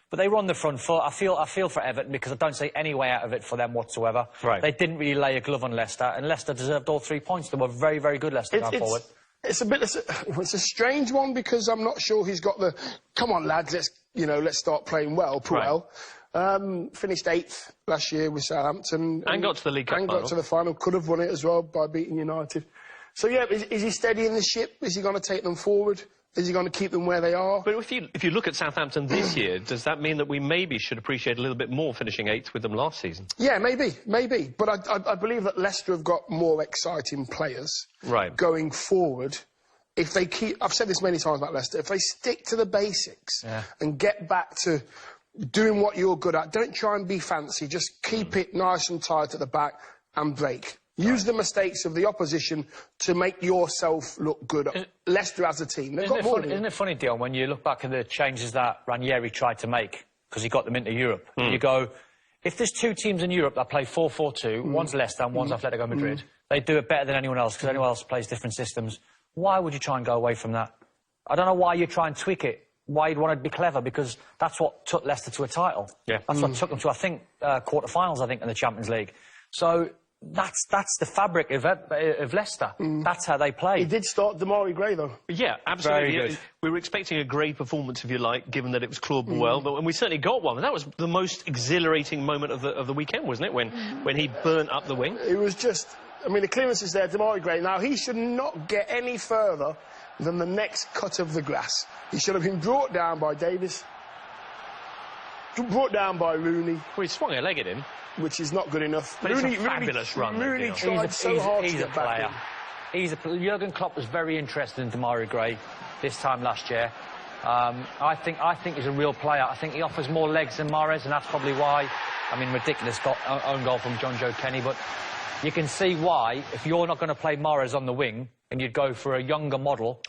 But they were on the front foot. I feel for Everton because I don't see any way out of it for them whatsoever. Right. They didn't really lay a glove on Leicester, and Leicester deserved all 3 points. They were very, very good, Leicester, going forward. It's a strange one because I'm not sure he's got the come on lads, let's start playing well. Puel finished 8th last year with Southampton and got to the League Cup final. Got to the final, could have won it as well by beating United. So yeah, is he steadying the ship? Is he going to take them forward? Is he going to keep them where they are? But if you look at Southampton this year, does that mean that we maybe should appreciate a little bit more finishing 8th with them last season? Yeah, maybe. But I believe that Leicester have got more exciting players going forward. If they keep... I've said this many times about Leicester. If they stick to the basics and get back to doing what you're good at, don't try and be fancy. Just keep it nice and tight at the back and break. Use the mistakes of the opposition to make yourself look good. Leicester as a team. Isn't it funny, Dion, when you look back at the changes that Ranieri tried to make, because he got them into Europe, you go, if there's 2 teams in Europe that play 4-4-2, one's Leicester and one's Atletico Madrid, they do it better than anyone else, because anyone else plays different systems. Why would you try and go away from that? I don't know why you try and tweak it, why you'd want to be clever, because that's what took Leicester to a title. Yeah. That's what took them to, I think, quarter-finals, I think, in the Champions League. So... That's the fabric of Leicester. That's how they play. He did start Damari Gray, though. Yeah, absolutely. Very good. We were expecting a Gray performance, if you like, given that it was Claude Puel, and we certainly got one. And that was the most exhilarating moment of the weekend, wasn't it? When he burnt up the wing. It was just... I mean, the clearance is there, Damari Gray. Now, he should not get any further than the next cut of the grass. He should have been brought down by Davis, brought down by Rooney. Well, he swung a leg at him. Which is not good enough. But Rooney, it's a fabulous run. Rooney tried so hard to get back in. Jurgen Klopp was very interested in Damari Gray this time last year. I think he's a real player. I think he offers more legs than Mahrez, and that's probably why I mean, ridiculous own goal from John Joe Kenny, but you can see why, if you're not going to play Mahrez on the wing, and you'd go for a younger model,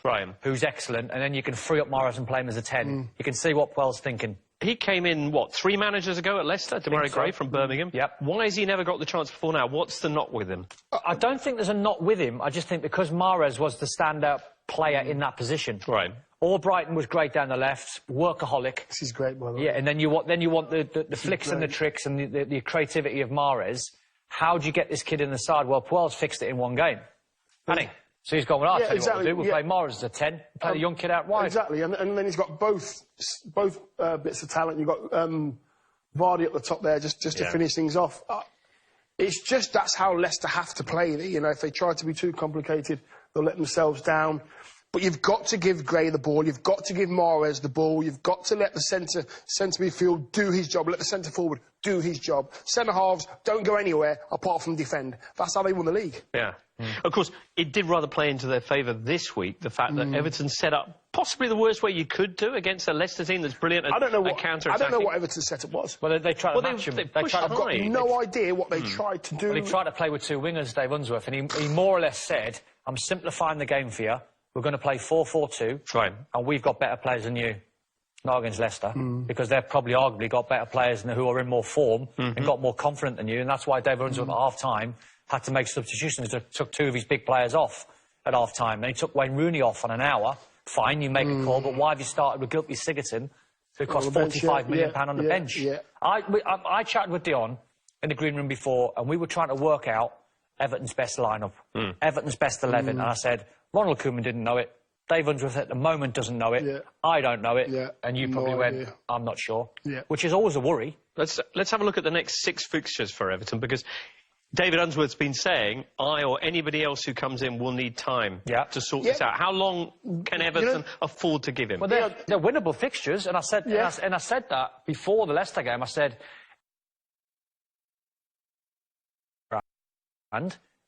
who's excellent, and then you can free up Mahrez and play him as a 10. You can see what Puel's thinking. He came in, what, 3 managers ago at Leicester? Demarai Gray from Birmingham? Yep. Why has he never got the chance before now? What's the knot with him? I don't think there's a knot with him. I just think because Mahrez was the standout player in that position. Right. Albrighton was great down the left, workaholic. This is great, by the way. Yeah, and then you want the flicks and the tricks and the creativity of Mahrez. How do you get this kid in the side? Well, Puel's fixed it in one game. Hasn't he? So he's gone, well, I'll tell you what we'll do. We'll play Mahrez as a 10, play the young kid out wide. Exactly, and then he's got both bits of talent. You've got Vardy at the top there just to finish things off. It's just that's how Leicester have to play. You know, if they try to be too complicated, they'll let themselves down. But you've got to give Gray the ball. You've got to give Mahrez the ball. You've got to let the centre midfield do his job. Let the centre forward do his job. Centre halves don't go anywhere apart from defend. That's how they won the league. Yeah. Of course, it did rather play into their favour this week, the fact that Everton set up possibly the worst way you could do against a Leicester team that's brilliant at counter-attacking. I don't know what Everton's setup was. Well, they tried to match him. I've got no idea what they tried to do. Well, he tried to play with 2 wingers, Dave Unsworth, and he more or less said, I'm simplifying the game for you. We're going to play 4-4-2, and we've got better players than you. Not against Leicester, because they've probably arguably got better players who are in more form and got more confident than you, and that's why Dave Unsworth at half-time had to make substitutions. He took 2 of his big players off at half-time, and he took Wayne Rooney off on an hour. Fine, you make a call, but why have you started with Gilbert Sigurdsson, who cost £45 million on the bench? I chatted with Dion in the green room before, and we were trying to work out Everton's best lineup, Everton's best 11, and I said, Ronald Koeman didn't know it. Dave Unsworth at the moment doesn't know it. I don't know it. And you probably went, I'm not sure. Which is always a worry. Let's have a look at the next 6 fixtures for Everton, because David Unsworth's been saying, I or anybody else who comes in will need time to sort this out. How long can Everton afford to give him? Well, they're winnable fixtures, and I said and I said that before the Leicester game. I said,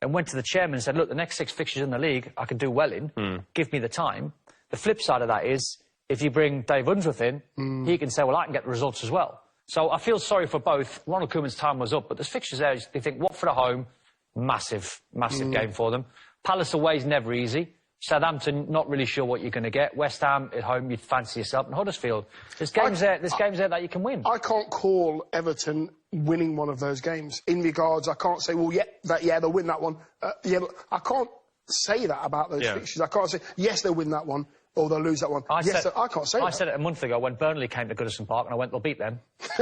and went to the chairman and said, look, the next 6 fixtures in the league I can do well in. Give me the time. The flip side of that is, if you bring Dave Unsworth in, he can say, well, I can get the results as well. So I feel sorry for both. Ronald Koeman's time was up, but there's fixtures there. They think Watford at home, massive game for them. Palace away is never easy. Southampton, not really sure what you're going to get. West Ham at home, you'd fancy yourself. And Huddersfield, there's games there that you can win. I can't call Everton winning one of those games. In regards, I can't say, well, they'll win that one. But I can't say that about those fixtures. I can't say, yes, they'll win that one, or they'll lose that one. I can't say that. I said it a month ago when Burnley came to Goodison Park, and I went, they'll beat them.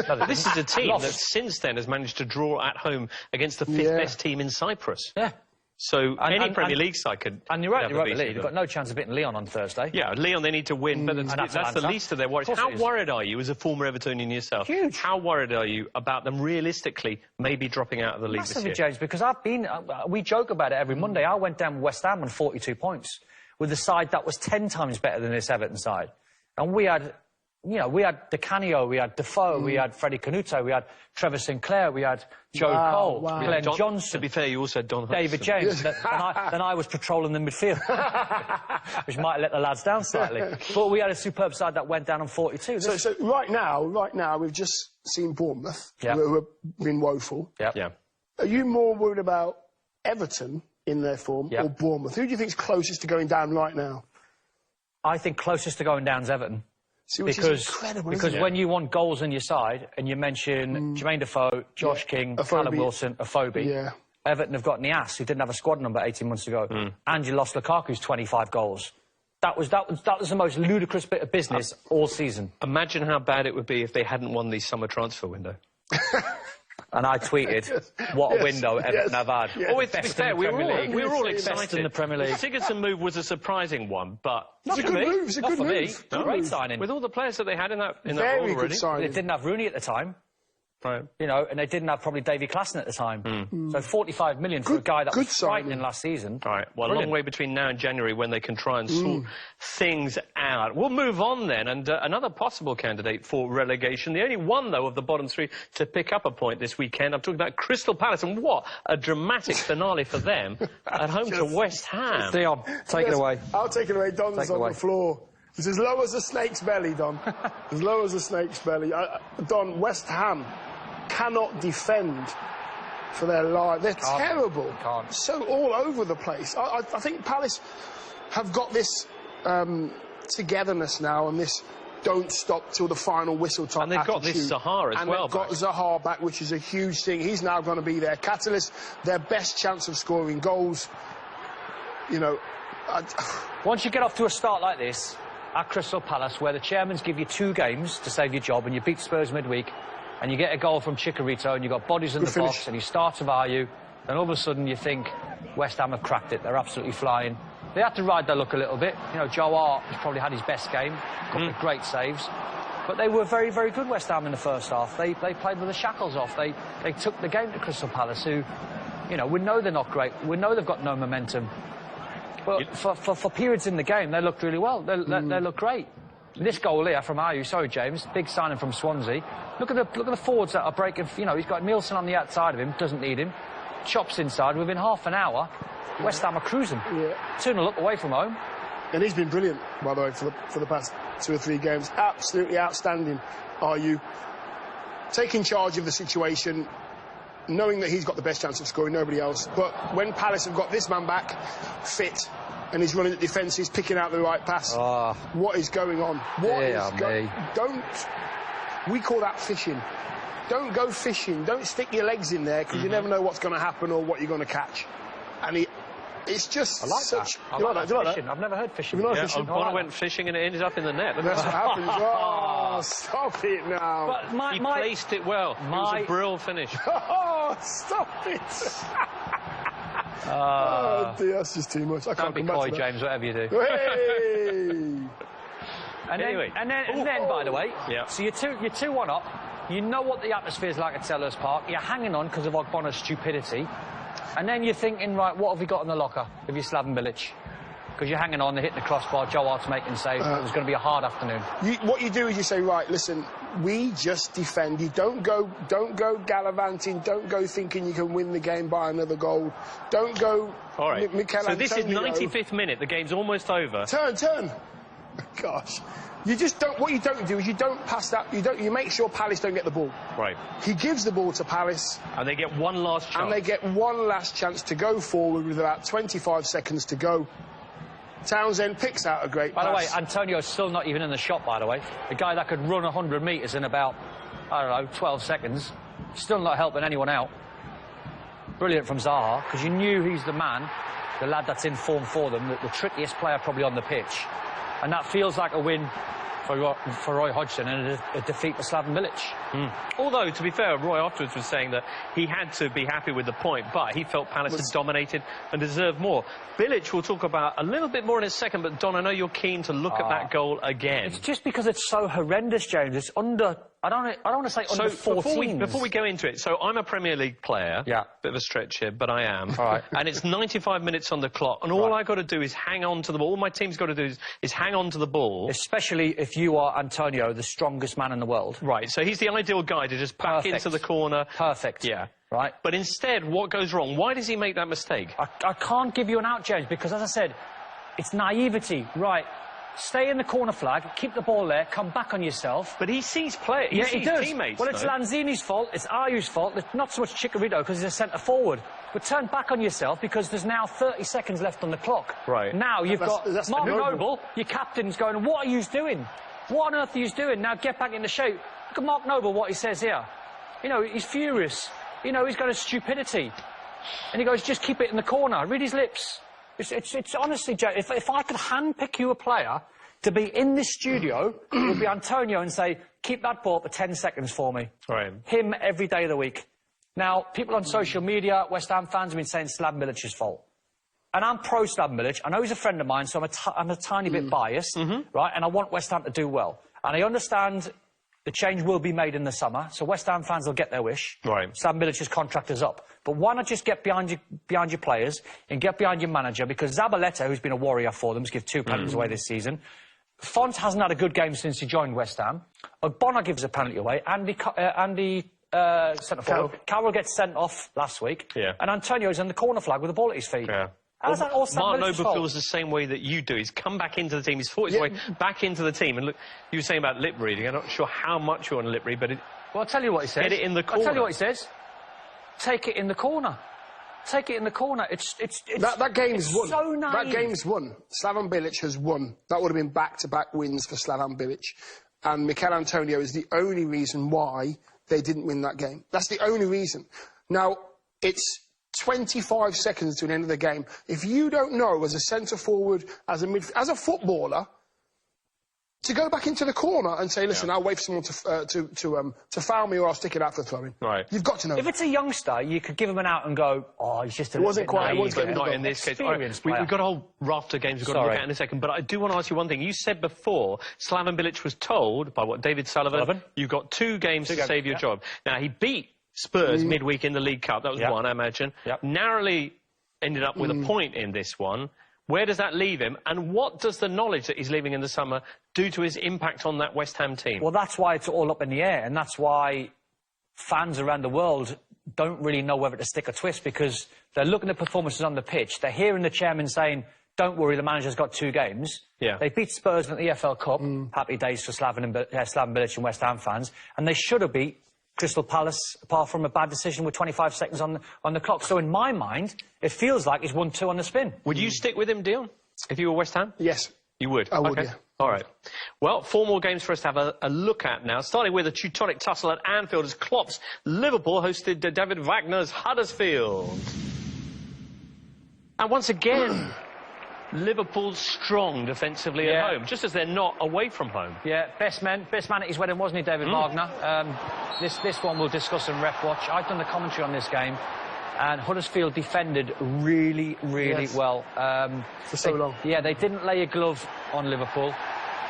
No, this is a team that since then has managed to draw at home against the 5th best team in Cyprus. Yeah. So any Premier League side could... And you're right, you've got no chance of beating Lyon on Thursday. Yeah, Lyon, they need to win, but that's the least of their worries. How worried are you, as a former Evertonian yourself? Huge. How worried are you about them realistically maybe dropping out of the league this year? James, because we joke about it every Monday. I went down with West Ham on 42 points with a side that was 10 times better than this Everton side. And we had... we had Di Canio, we had Defoe, we had Freddie Canuto, we had Trevor Sinclair, we had Joe Cole, Glenn Johnson. To be fair, you also had Don Hudson. David James. Then I was patrolling the midfield, which might let the lads down slightly. But we had a superb side that went down on 42. So right now, we've just seen Bournemouth, who have been woeful. Are you more worried about Everton in their form or Bournemouth? Who do you think is closest to going down right now? I think closest to going down is Everton. See, because when you want goals on your side, and you mention Jermaine Defoe, Josh King, Callum Wilson, Afobe, Everton have got Niasse, who didn't have a squad number 18 months ago, and you lost Lukaku's 25 goals. That was the most ludicrous bit of business all season. Imagine how bad it would be if they hadn't won the summer transfer window. And I tweeted, what a window Everton have had. Oh, to be fair, we were all excited. Best in the Premier League. The Sigurdsson move was a surprising one, but... It's a good move. It's a good move. Great signing. With all the players that they had in that role already. Very good signing. They didn't have Rooney at the time. Right. And they didn't have probably Davy Klaassen at the time. So 45 million for a guy that was frightening last season. All right. Well, a long way between now and January when they can try and sort things out. We'll move on then, and another possible candidate for relegation. The only one, though, of the bottom 3 to pick up a point this weekend. I'm talking about Crystal Palace, and what a dramatic finale for them at home to West Ham. Dion, take it away. I'll take it away. Don's on the floor. It's as low as a snake's belly, Don. As low as a snake's belly. Don, West Ham. cannot defend for their life. They're terrible. So all over the place. I think Palace have got this togetherness now, and this don't stop till the final whistle type And they've got attitude. this Zaha as and well. And they've got Zaha back, which is a huge thing. He's now going to be their catalyst, their best chance of scoring goals. You know, once you get off to a start like this at Crystal Palace, where the chairmans give you 2 games to save your job, and you beat Spurs midweek, and you get a goal from Chicharito, and you've got bodies in the box, and you start to value, then all of a sudden you think West Ham have cracked it. They're absolutely flying. They had to ride their luck a little bit. You know, Joe Hart has probably had his best game, a couple of great saves. But they were very, very good, West Ham, in the first half. They played with the shackles off. They took the game to Crystal Palace, who, you know, we know they're not great. We know they've got no momentum. But for periods in the game, they looked really well. They looked great. This goal here from Ayew, sorry, James, big signing from Swansea. Look at the forwards that are breaking. You know, he's got Nielsen on the outside of him, doesn't need him. Chops inside. Within half an hour, West Ham are cruising. Yeah. 2-0 up away from home. And he's been brilliant, by the way, for the past 2 or 3 games. Absolutely outstanding, Ayew. Taking charge of the situation, knowing that he's got the best chance of scoring, nobody else. But when Palace have got this man back, fit, and he's running at defence, he's picking out the right pass. What is going on? We call that fishing. Don't go fishing. Don't stick your legs in there, because you never know what's going to happen or what you're going to catch. And it's just such... I like that. I've never heard fishing. Bonner went fishing and it ended up in the net. That's what happens. Oh, stop it now. But he placed it well. It was a brilliant finish. Oh, stop it. Oh, dear, that's just too much. I can't be coy, James, whatever you do. Hey! And then, by the way, so you're 2-1 up. You know what the atmosphere is like at Selhurst Park. You're hanging on because of Ogbonna's stupidity. And then you're thinking, right, what have we got in the locker if you're Slavin Bilic? Because you're hanging on, they're hitting the crossbar, Joe Hart's making saves. It was going to be a hard afternoon. What you do is you say, right, listen, we just defend. You don't go gallivanting. Don't go thinking you can win the game by another goal. Don't go... All right. So this is 95th minute. The game's almost over. Turn. Gosh. You just don't... What you don't do is you don't pass that... You make sure Palace don't get the ball. Right. He gives the ball to Palace. And they get one last chance. And they get one last chance to go forward with about 25 seconds to go. Townsend picks out a great pass. By the way, Antonio's still not even in the shot, by the way. The guy that could run 100 metres in about, I don't know, 12 seconds. Still not helping anyone out. Brilliant from Zaha, because you knew he's the man, the lad that's in form for them, the trickiest player probably on the pitch. And that feels like a win for Roy Hodgson and a defeat for Slavin Bilic. Although, to be fair, Roy afterwards was saying that he had to be happy with the point, but he felt Palace had dominated and deserved more. Bilic we'll talk about a little bit more in a second, but Don, I know you're keen to look at that goal again. It's just because it's so horrendous, James. It's under... I don't want to say under 14. Before we go into it, so I'm a Premier League player. Yeah. Bit of a stretch here, but I am. All right. And it's 95 minutes on the clock, and all I've got to do is hang on to the ball. All my team's got to do is hang on to the ball. Especially if you are Antonio, the strongest man in the world. Right, so he's the ideal guy to just pack into the corner. Perfect. Yeah. Right. But instead, what goes wrong? Why does he make that mistake? I can't give you an out, James, because, as I said, it's naivety. Right. Stay in the corner flag, keep the ball there, come back on yourself. But he sees players, he sees teammates. Well, it's Lanzini's fault, it's Ayew's fault, it's not so much Chicharito because he's a centre-forward. But turn back on yourself because there's now 30 seconds left on the clock. Right. Now you've got Mark Noble, your captain's going, what are you doing? What on earth are you doing? Now get back into shape. Look at Mark Noble, what he says here. You know, he's furious. You know, he's got a stupidity. And he goes, just keep it in the corner, read his lips. It's honestly, Joe, if I could handpick you a player to be in this studio, it would be Antonio and say, keep that ball for 10 seconds for me. Right. Him every day of the week. Now, people on social media, West Ham fans have been saying Slavin Bilic's fault. And I'm pro-Slavin Bilic. I know he's a friend of mine, so I'm a tiny bit biased, right? And I want West Ham to do well. And I understand the change will be made in the summer, so West Ham fans will get their wish. Right. Slavin Bilic's contract is up. But why not just get behind your players and get behind your manager? Because Zabaleta, who's been a warrior for them, has given 2 penalties away this season. Font hasn't had a good game since he joined West Ham. Ogbonna gives a penalty away. Andy centre-forward. Carroll gets sent off last week. Yeah. And Antonio's in the corner flag with the ball at his feet. Yeah. How's that all Mark Noble fault? feels the same way that you do. He's come back into the team. He's fought his way back into the team. And look, you were saying about lip reading. I'm not sure how much you're on lip read, but well, I'll tell you what he says. Get it in the corner. I'll tell you what he says. Take it in the corner. Take it in the corner. It's that game's won. So naive. That game's won. Slaven Bilic has won. That would have been back-to-back wins for Slaven Bilic. And Mikel Antonio is the only reason why they didn't win that game. That's the only reason. Now, it's 25 seconds to the end of the game. If you don't know, as a centre-forward, as a footballer, to go back into the corner and say, listen, I'll wait for someone to foul me or I'll stick it out for throwing. Right. You've got to know. If it's a youngster, you could give him an out and go, oh, he's just a little bit naive. But not in this case. Right, we've got a whole raft of games we've got to look at in a second, but I do want to ask you one thing. You said before, Slaven Bilic was told by David Sullivan, you've got 2 games to save your job. Now, he beat Spurs midweek in the League Cup. That was one, I imagine. Narrowly ended up with a point in this one. Where does that leave him? And what does the knowledge that he's leaving in the summer do to his impact on that West Ham team? Well, that's why it's all up in the air, and that's why fans around the world don't really know whether to stick or twist, because they're looking at performances on the pitch. They're hearing the chairman saying, don't worry, the manager's got 2 games. They beat Spurs in the EFL Cup. Happy days for Slaven Bilic and West Ham fans. And they should have beat Crystal Palace, apart from a bad decision with 25 seconds on the clock. So in my mind, it feels like he's 1-2 on the spin. Would you stick with him, Dion, if you were West Ham? Yes. You would? I would, yeah. All right. Well, 4 more games for us to have a look at now, starting with a Teutonic tussle at Anfield as Klopp's Liverpool hosted David Wagner's Huddersfield. And once again, Liverpool strong defensively at home, just as they're not away from home. Yeah, best man at his wedding, wasn't he, David Wagner? This one we'll discuss in Ref Watch. I've done the commentary on this game, and Huddersfield defended really well. For so long. Yeah, they didn't lay a glove on Liverpool.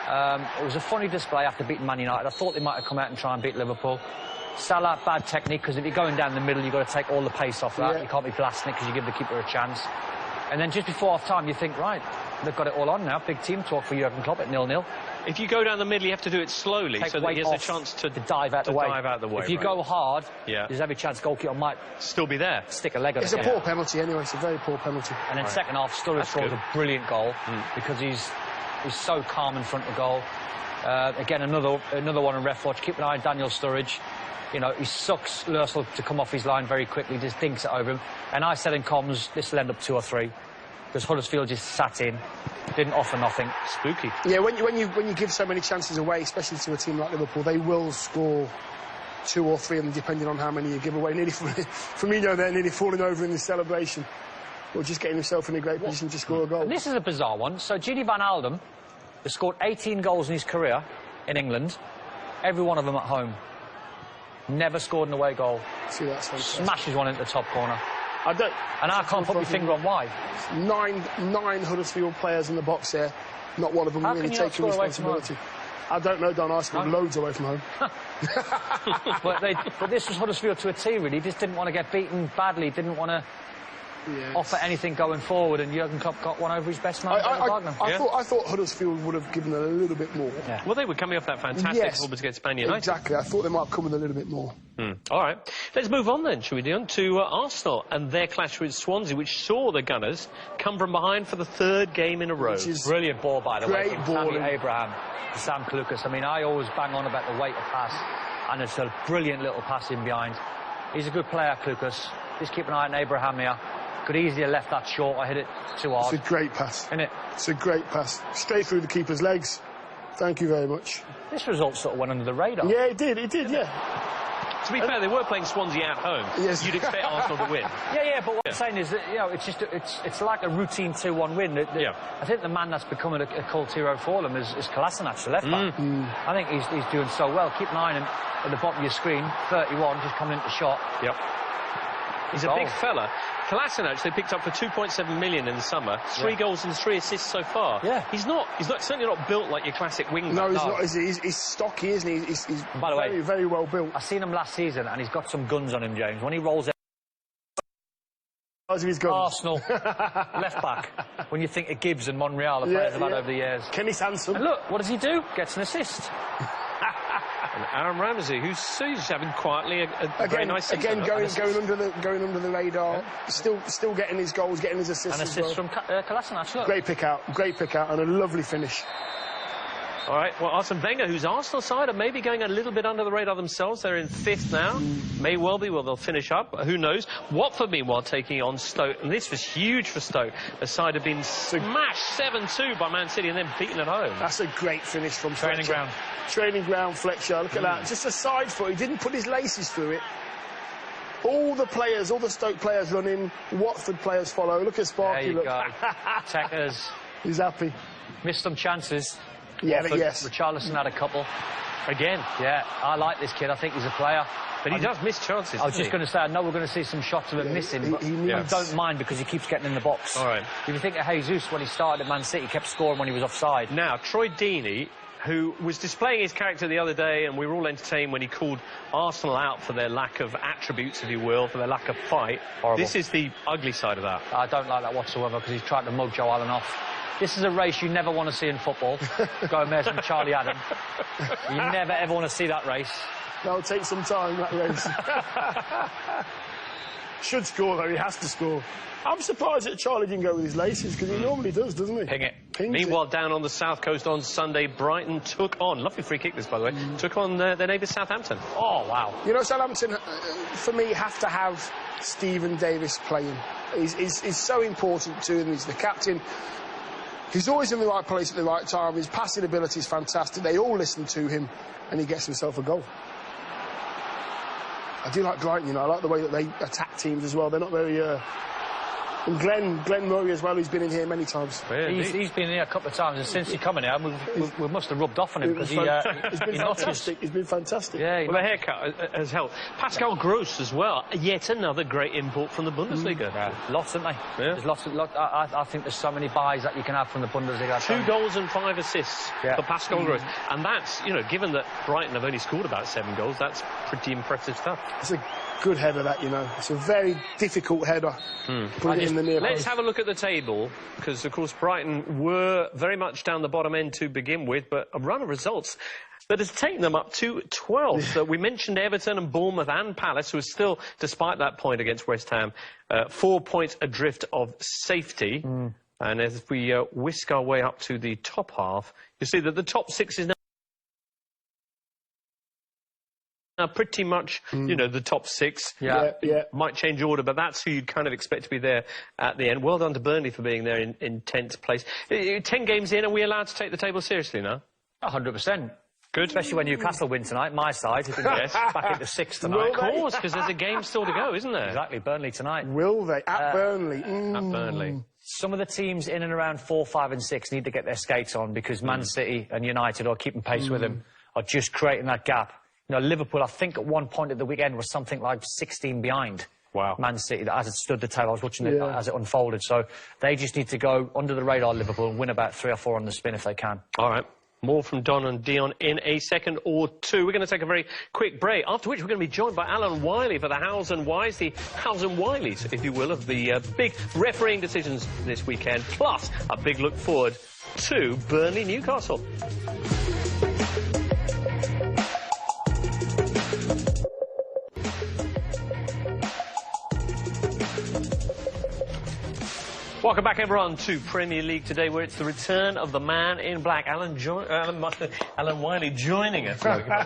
It was a funny display after beating Man United. I thought they might have come out and try and beat Liverpool. Salah, bad technique, because if you're going down the middle, you've got to take all the pace off that. You can't be blasting it because you give the keeper a chance. And then just before half-time, you think, right, they've got it all on now. Big team talk for Jurgen Klopp at 0-0. If you go down the middle, you have to do it slowly so that he has a chance to dive out the way. If you go hard, there's every chance goalkeeper might still be there. Stick a leg on it. It's a poor penalty anyway. It's a very poor penalty. And then second half, Sturridge scores a brilliant goal because he's so calm in front of goal. Again, another one in Ref Watch. Keep an eye on Daniel Sturridge. You know, he sucks Lursel to come off his line very quickly, just dinks it over him. And I said in comms, this will end up 2 or 3. Because Huddersfield just sat in, didn't offer nothing. Spooky. Yeah, when you give so many chances away, especially to a team like Liverpool, they will score 2 or 3 of them, depending on how many you give away. Nearly, Firmino there, nearly falling over in the celebration, or just getting himself in a great position to score a goal. And this is a bizarre one. So Gini van Alden has scored 18 goals in his career in England, every one of them at home. Never scored an away goal. See, that's fantastic. Smashes one into the top corner. And I can't put my finger on why. 9 Huddersfield players in the box here. Not one of them really taking responsibility. I don't know, Don. I scored loads away from home. but this was Huddersfield to a T, really. He just didn't want to get beaten badly. Didn't want to offer anything going forward, and Jurgen Klopp got one over his best man, Wagner. I thought Huddersfield would have given a little bit more. Yeah. Well, they were coming off that fantastic performance against Man United. Exactly. I thought they might have come with a little bit more. All right. Let's move on then, shall we, Dion, to Arsenal and their clash with Swansea, which saw the Gunners come from behind for the 3rd game in a row. Brilliant ball, by the way. Great ball. Tammy Abraham to Sam Clucas. I mean, I always bang on about the weight of pass, and it's a brilliant little pass in behind. He's a good player, Clucas. Just keep an eye on Abraham here. Could easily have left that short. I hit it too hard. It's a great pass. Isn't it? It's a great pass. Straight through the keeper's legs. Thank you very much. This result sort of went under the radar. Yeah, it did, yeah. To be fair, they were playing Swansea at home. Yes. You'd expect Arsenal to win. Yeah, but what I'm saying is that, you know, it's like a routine 2-1 win. I think the man that's becoming a cult hero for them is Kolasinac, the left back. I think he's doing so well. Keep an eye on him at the bottom of your screen. 31, just coming into shot. Yep. He's a big fella. Kolasinac, they picked up for 2.7 million in the summer. 3 goals and 3 assists so far. Yeah. He's certainly not built like your classic wing back. No, he's not. He's stocky, isn't he? He's By the way, very well built. I seen him last season, and he's got some guns on him, James. When he rolls out, Arsenal left back. When you think of Gibbs and Monreal, the players have had over the years. Kenny's handsome. And look, what does he do? Gets an assist. Aaron Ramsey, who's having quietly a very nice season. Again, going under the radar, still getting his goals, getting his assists. And assists from Kolasinac. Great pick out, and a lovely finish. All right, well, Arsene Wenger, whose Arsenal side are maybe going a little bit under the radar themselves. They're in 5th now. May well be. Well, they'll finish up. Who knows? Watford, meanwhile, taking on Stoke. And this was huge for Stoke. The side had been smashed 7-2 by Man City and then beaten at home. That's a great finish from Training Fletcher. ground. Training ground, Fletcher. Look at that. Just a side foot. He didn't put his laces through it. All the players, all the Stoke players run in. Watford players follow. Look at Sparky. There you go. Techers. He's happy. Missed some chances. Yeah, Watford, but yes. Richarlison had a couple. Again. Yeah, I like this kid. I think he's a player. But he does miss chances. I was just going to say, I know we're going to see some shots of him missing, but I don't mind because he keeps getting in the box. All right. If you think of Jesus, when he started at Man City, he kept scoring when he was offside. Now, Troy Deeney, who was displaying his character the other day, and we were all entertained when he called Arsenal out for their lack of attributes, if you will, for their lack of fight. Horrible. This is the ugly side of that. I don't like that whatsoever because he's trying to mug Joe Allen off. This is a race you never want to see in football. Gomez and Charlie Adam. You never, ever want to see that race. That'll take some time, that race. Should score, though. He has to score. I'm surprised that Charlie didn't go with his laces, because he normally does, doesn't he? Ping it. Pings Meanwhile, it. down on the south coast on Sunday, Brighton took on, lovely free kick this, by the way, took on their neighbours Southampton. Oh, wow. You know, Southampton, for me, have to have Stephen Davis playing. He's so important to them. He's the captain. He's always in the right place at the right time. His passing ability is fantastic. They all listen to him, and he gets himself a goal. I do like Brighton, you know. I like the way that they attack teams as well. They're not very... And Glenn Murray as well, who's been in here many times. Yeah, he's been here a couple of times, and since he come in here, we must have rubbed off on him because he's been fantastic. He's been fantastic. Yeah, well, the haircut has helped. Pascal Gross as well, yet another great import from the Bundesliga. Yeah. Lots, aren't they? Yeah. There's lots. I think there's so many buys that you can have from the Bundesliga. 2 goals and 5 assists for Pascal Gross, and that's, you know, given that Brighton have only scored about 7 goals, that's pretty impressive stuff. It's a good header, that, you know. It's a very difficult header. Put it in the near Let's post. have a look at the table, because, of course, Brighton were very much down the bottom end to begin with, but a run of results that has taken them up to 12th. We mentioned Everton and Bournemouth and Palace, who are still, despite that point against West Ham, 4 points adrift of safety. And as we whisk our way up to the top half, you see that the top 6 is now pretty much, you know, the top 6. Yeah. Might change order, but that's who you'd kind of expect to be there at the end. Well done to Burnley for being there in 10th place. 10 games in, are we allowed to take the table seriously now? 100%. Good. Especially when Newcastle win tonight, my side. Yes. Back into 6th tonight. Of course, because there's a game still to go, isn't there? Exactly, Burnley tonight. Will they? At Burnley. At Burnley. Some of the teams in and around 4, 5 and 6 need to get their skates on because Man City and United are keeping pace with them, are just creating that gap. You know, Liverpool, I think at one point at the weekend was something like 16 behind. Wow. Man City, as it stood the table. I was watching it as it unfolded. So they just need to go under the radar, Liverpool, and win about 3 or 4 on the spin if they can. All right. More from Don and Dion in a second or two. We're going to take a very quick break, after which we're going to be joined by Alan Wiley for the Hows and Whys, the Hows and Wileys, if you will, of the big refereeing decisions this weekend, plus a big look forward to Burnley-Newcastle. Welcome back, everyone, to Premier League Today, where it's the return of the man in black, Alan Wiley, joining us.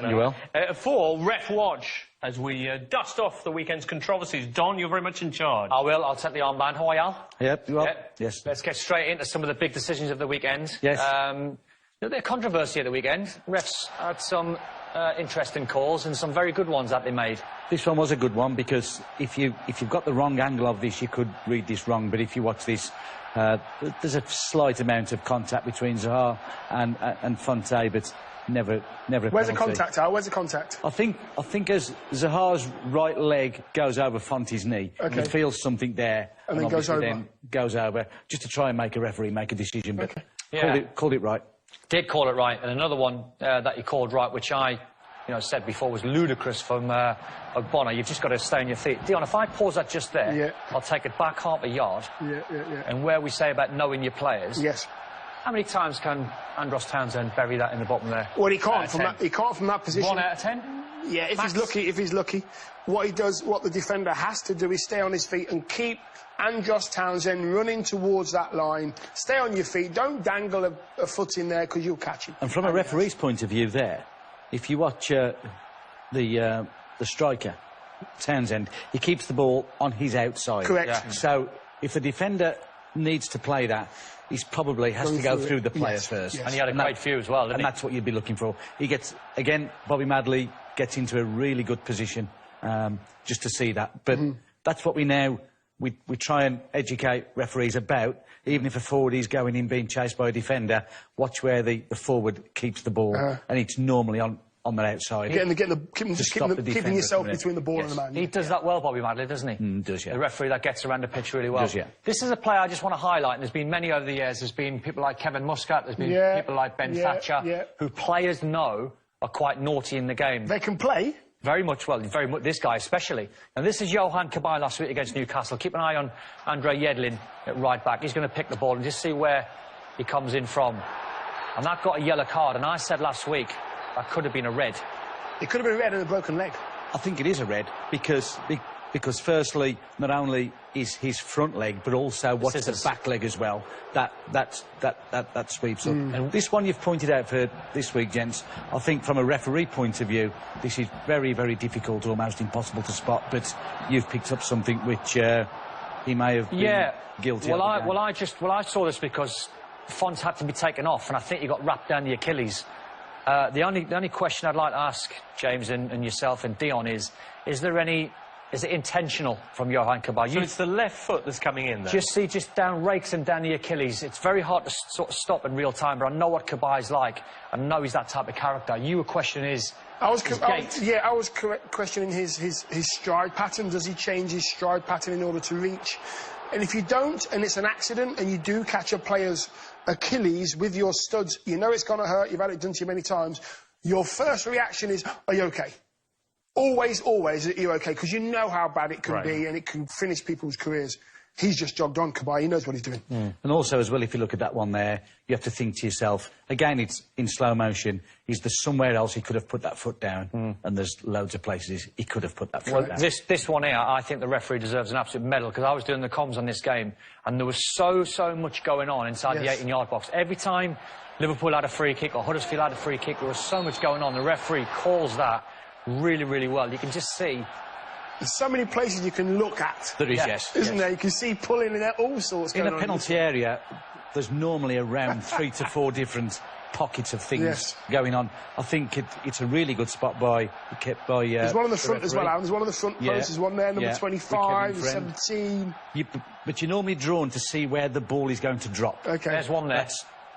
You will. For Ref Watch, as we dust off the weekend's controversies. Don, you're very much in charge. I will. I'll take the armband. How are you? Yep, you are. Yes. Let's get straight into some of the big decisions of the weekend. Yes. There's a controversy at the weekend. Refs had some interesting calls and some very good ones that they made. This one was a good one because if you've got the wrong angle of this, you could read this wrong. But if you watch this, there's a slight amount of contact between Zaha and Conte, but never. Where's the contact, Al? Where's the contact? I think as Zaha's right leg goes over Fonte's knee, he feels something there, and then goes over, just to try and make a referee make a decision. But called it right. Did call it right, and another one that he called right, which I said before was ludicrous from Ogbonna. You've just got to stay on your feet. Dion, if I pause that just there, I'll take it back half a yard. And where we say about knowing your players. Yes. How many times can Andros Townsend bury that in the bottom there? Well, he can't from that. He can't from that position. 1 out of 10. Yeah, if he's lucky. If he's lucky, what the defender has to do is stay on his feet and keep Andros Townsend running towards that line. Stay on your feet. Don't dangle a foot in there because you'll catch him. And from a referee's point of view, there, if you watch the striker Townsend, he keeps the ball on his outside. Correct. Yeah. So if the defender needs to play that, he's probably has to go through the player first. Yes. And he had a great few as well, didn't he? And that's what you'd be looking for. He gets, again, Bobby Madley gets into a really good position just to see that. But that's what we try and educate referees about. Even if a forward is going in being chased by a defender, watch where the forward keeps the ball, and it's normally on the outside. Keeping yourself between the ball and the man. He does that well, Bobby Madley, doesn't he? Does, yeah. The referee that gets around the pitch really well. Does, yeah. This is a player I just want to highlight, and there's been many over the years. There's been people like Kevin Muscat, there's been people like Ben Thatcher, who players know are quite naughty in the game. They can play. Very much, well, very much, this guy especially. And this is Johan Cabaye last week against Newcastle. Keep an eye on Andre Yedlin at right back. He's going to pick the ball and just see where he comes in from. And that got a yellow card, and I said last week that could have been a red. It could have been a red and a broken leg. I think it is a red because firstly, not only is his front leg, but also what's the back leg as well. That sweeps up. And this one you've pointed out for this week, gents, I think from a referee point of view, this is very, very difficult, almost impossible to spot. But you've picked up something which he may have been guilty of. I saw this because Font had to be taken off, and I think he got wrapped down the Achilles. The only question I'd like to ask James and yourself and Dion is it intentional from Johan Cabaye? So it's the left foot that's coming in there? Just rakes him down the Achilles. It's very hard to sort of stop in real time, but I know what Cabaye's like. I know he's that type of character. Your question is... I was questioning his stride pattern. Does he change his stride pattern in order to reach? And if you don't, and it's an accident, and you do catch a player's Achilles with your studs, you know it's going to hurt, you've had it done to you many times, your first reaction is, are you okay? Always, are you okay? Because you know how bad it can be, and it can finish people's careers. He's just jogged on, Cabaye. He knows what he's doing. And also, as well, if you look at that one there, you have to think to yourself, again, it's in slow motion, is there somewhere else he could have put that foot down? And there's loads of places he could have put that foot down. This one here, I think the referee deserves an absolute medal, because I was doing the comms on this game, and there was so much going on inside the 18-yard box. Every time Liverpool had a free kick or Huddersfield had a free kick, there was so much going on. The referee calls that really, really well. You can just see... There's so many places you can look at. There is, yes. Isn't there? You can see pulling in there, all sorts going on. In a penalty area, there's normally around 3 to 4 different pockets of things going on. I think it's a really good spot kept by there's one on the front as well, Alan. There's one on the front post. There's one there, number 25, 17. But you're normally drawn to see where the ball is going to drop. Okay. There's one there.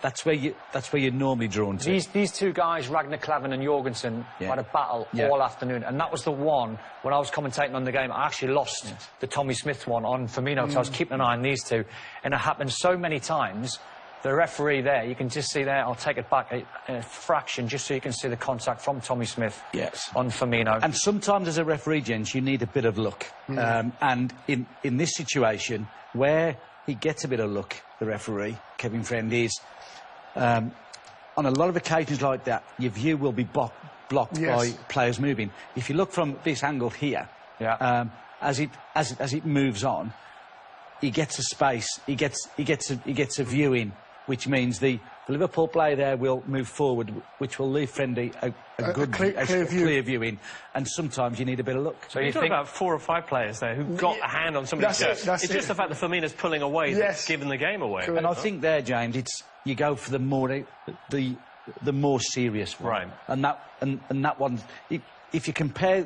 That's where you're normally drawn to. These two guys, Ragnar Klavan and Jorgensen, had a battle all afternoon, and that was the one when I was commentating on the game. I actually lost the Tommy Smith one on Firmino, because I was keeping an eye on these two, and it happened so many times. The referee there, you can just see there. I'll take it back a fraction just so you can see the contact from Tommy Smith on Firmino. And sometimes, as a referee, gents, you need a bit of luck. And in this situation, where he gets a bit of luck, the referee, Kevin Friend, is. On a lot of occasions like that, your view will be blocked by players moving. If you look from this angle here, as it moves on, he gets a space. He gets a view in, which means the Liverpool player there will move forward, which will leave Friendly a good clear view in. And sometimes you need a bit of luck. So you think about 4 or 5 players there who got a hand on somebody's chest. It's just the fact that Firmino's pulling away that's given the game away. And I think there, James, you go for the more serious one. Right. And that one, if you compare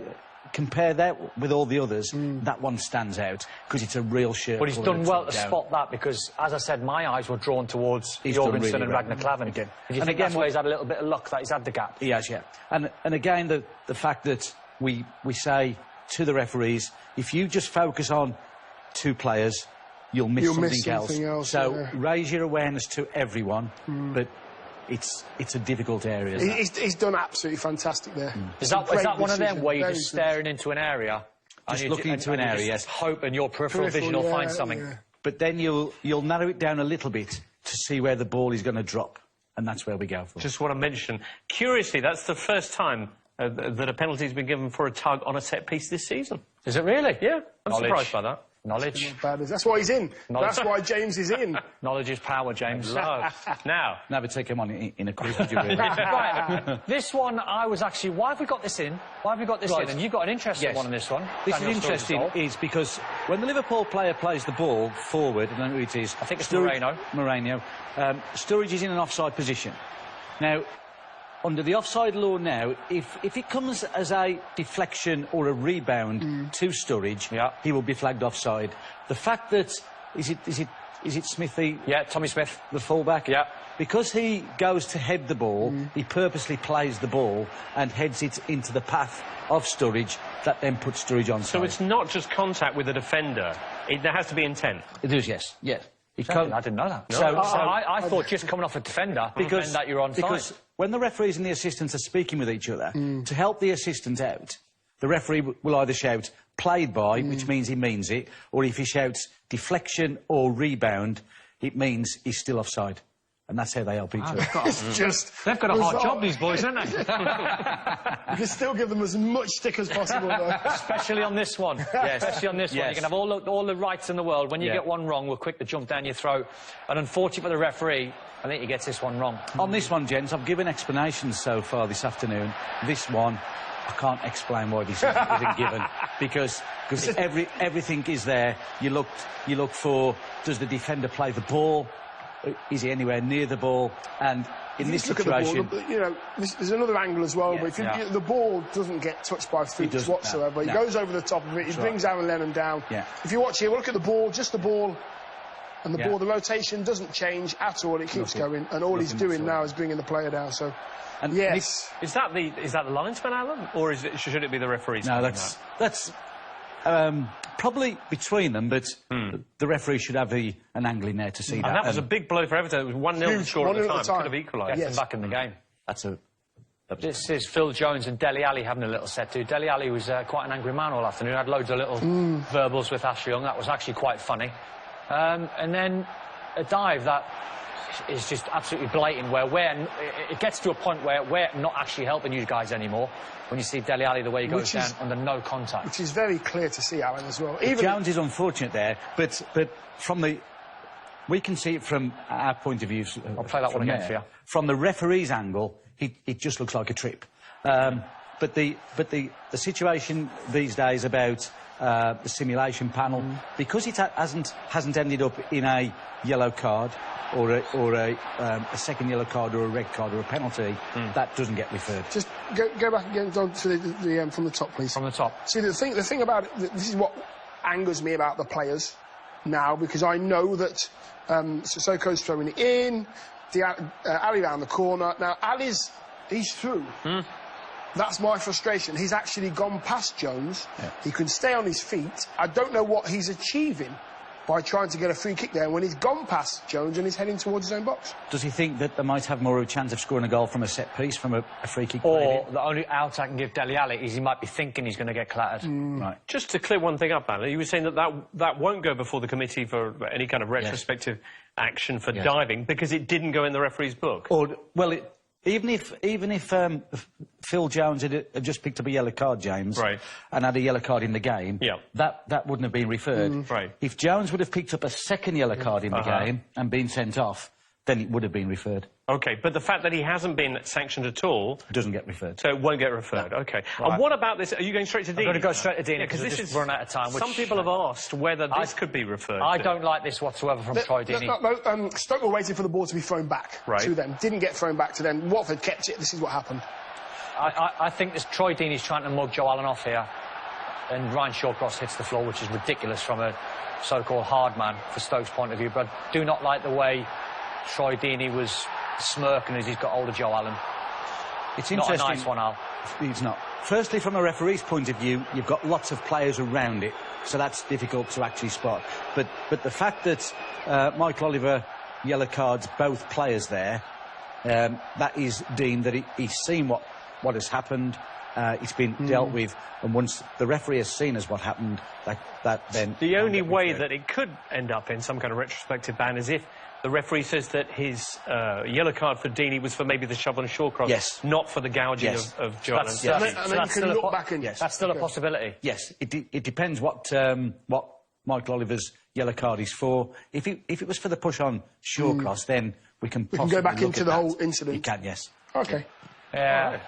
that with all the others, that one stands out because it's a real shirt. But he's done well to spot that, because, as I said, my eyes were drawn towards Jorgensen and Ragnar Klavan. And again, that's why he's had a little bit of luck that he's had the gap. He has, yeah. And again, the fact that we say to the referees, if you just focus on 2 players, you'll miss something else. So raise your awareness to everyone, but it's a difficult area. He's done absolutely fantastic there. Is that one of them where you're just staring into an area? Just looking into an area, hope and your peripheral vision will find something. But then you'll narrow it down a little bit to see where the ball is going to drop, and that's where we go for. Just want to mention, curiously, that's the first time that a penalty's been given for a tug on a set piece this season. Is it really? Yeah, I'm surprised by that. Knowledge. That's why he's in. That's why James is in. Knowledge is power, James. Now, Never take him on in a quiz, would you really? Right, this one I was actually... Why have we got this in? Why have we got this in? And you've got an interesting one on this one. This is interesting is because when the Liverpool player plays the ball forward, I don't know who it is. I think it's Moreno. Sturridge is in an offside position. Now, under the offside law now, if it comes as a deflection or a rebound to Sturridge, he will be flagged offside. The fact that is it Smithy? Yeah, Tommy Smith, the fullback. Yeah, because he goes to head the ball, he purposely plays the ball and heads it into the path of Sturridge. That then puts Sturridge onside. So it's not just contact with the defender. There has to be intent. It is, yes. I didn't know that. No. So I thought just coming off a defender, because that you're onside. Because when the referees and the assistants are speaking with each other, to help the assistant out, the referee will either shout played by, which means he means it, or if he shouts deflection or rebound, it means he's still offside. And that's how they help each other. They've got a hard job, these boys, haven't they? You can still give them as much stick as possible, though. Especially on this one. Yes. Especially on this one. You can have all the rights in the world. When you get one wrong, we're quick to jump down your throat. And unfortunately for the referee, I think he gets this one wrong. On this one, gents, I've given explanations so far this afternoon. This one, I can't explain why this isn't given. Because everything is there. You look for, does the defender play the ball? Is he anywhere near the ball? And in this situation... there's another angle as well, but if the ball doesn't get touched by feet whatsoever. He goes over the top of it, he brings Aaron Lennon down. If you watch here, look at the ball, just the ball, and the ball, the rotation doesn't change at all, it keeps going, and all he's doing now is bringing the player down, so... And yes. Is that the linesman, Alan? Or should it be the referee? No, that's probably between them, but the referee should have an angle in there to see that. And that was a big blow for Everton. It was 1-0 short at the time. Could have equalised. Yes. Back in the game. This is Phil Jones and Dele Alli having a little set to. Dele Alli was quite an angry man all afternoon. Had loads of little verbals with Ashley Young. That was actually quite funny. And then a dive that is just absolutely blatant, where it gets to a point where we're not actually helping you guys anymore. When you see Dele Alli, the way he goes down under no contact. Which is very clear to see, Alan, as well. Jones is unfortunate there, but we can see it from our point of view. I'll play that one again for you. From the referee's angle, it just looks like a trip. But the situation these days about the simulation panel, because it hasn't ended up in a yellow card or a second yellow card or a red card or a penalty, that doesn't get referred. Just go back again to the from the top, please. From the top. See, the thing about it, this is what angers me about the players now, because I know that Sissoko's throwing it in, Ali round the corner. Now, he's through. That's my frustration. He's actually gone past Jones. He can stay on his feet. I don't know what he's achieving by trying to get a free kick there when he's gone past Jones and he's heading towards his own box. Does he think that they might have more of a chance of scoring a goal from a set piece, from a free kick? Or the only out I can give Dele Alli is he might be thinking he's going to get clattered. Right. Just to clear one thing up, Alan, you were saying that won't go before the committee for any kind of retrospective action for diving because it didn't go in the referee's book. Even if Phil Jones had just picked up a yellow card, James, and had a yellow card in the game, that wouldn't have been referred. If Jones would have picked up a second yellow card in the game and been sent off, then it would have been referred. OK, but the fact that he hasn't been sanctioned at all... It doesn't get referred. So it won't get referred, OK. Right. And what about this? Are you going straight to Dean? I'm going to go straight to Dean because this is run out of time. Some people have asked whether this could be referred. I don't like this whatsoever from Troy Deeney. Stoke were waiting for the ball to be thrown back to them. Didn't get thrown back to them. Watford kept it. This is what happened. I think this Troy Deeney's trying to mug Joe Allen off here. And Ryan Shawcross hits the floor, which is ridiculous from a so-called hard man for Stoke's point of view. But I do not like the way Troy Deeney was smirking as he's got hold of Joe Allen. It's interesting. Not a nice one, Al. It's not. Firstly, from a referee's point of view, you've got lots of players around it, so that's difficult to actually spot. But the fact that Michael Oliver yellow cards both players there, that is deemed that he's seen what has happened. it's been dealt with, and once the referee has seen as what happened, that then... The only way that it could end up in some kind of retrospective ban is if the referee says that his yellow card for Deeney was for maybe the shove on Shawcross, yes, not for the gouging of Joel. And then you can look back and... Yes. That's still a possibility. Yes, it depends what Michael Oliver's yellow card is for. If it was for the push on Shawcross, then we can go back into the whole incident. You can, yes. Okay. Yeah.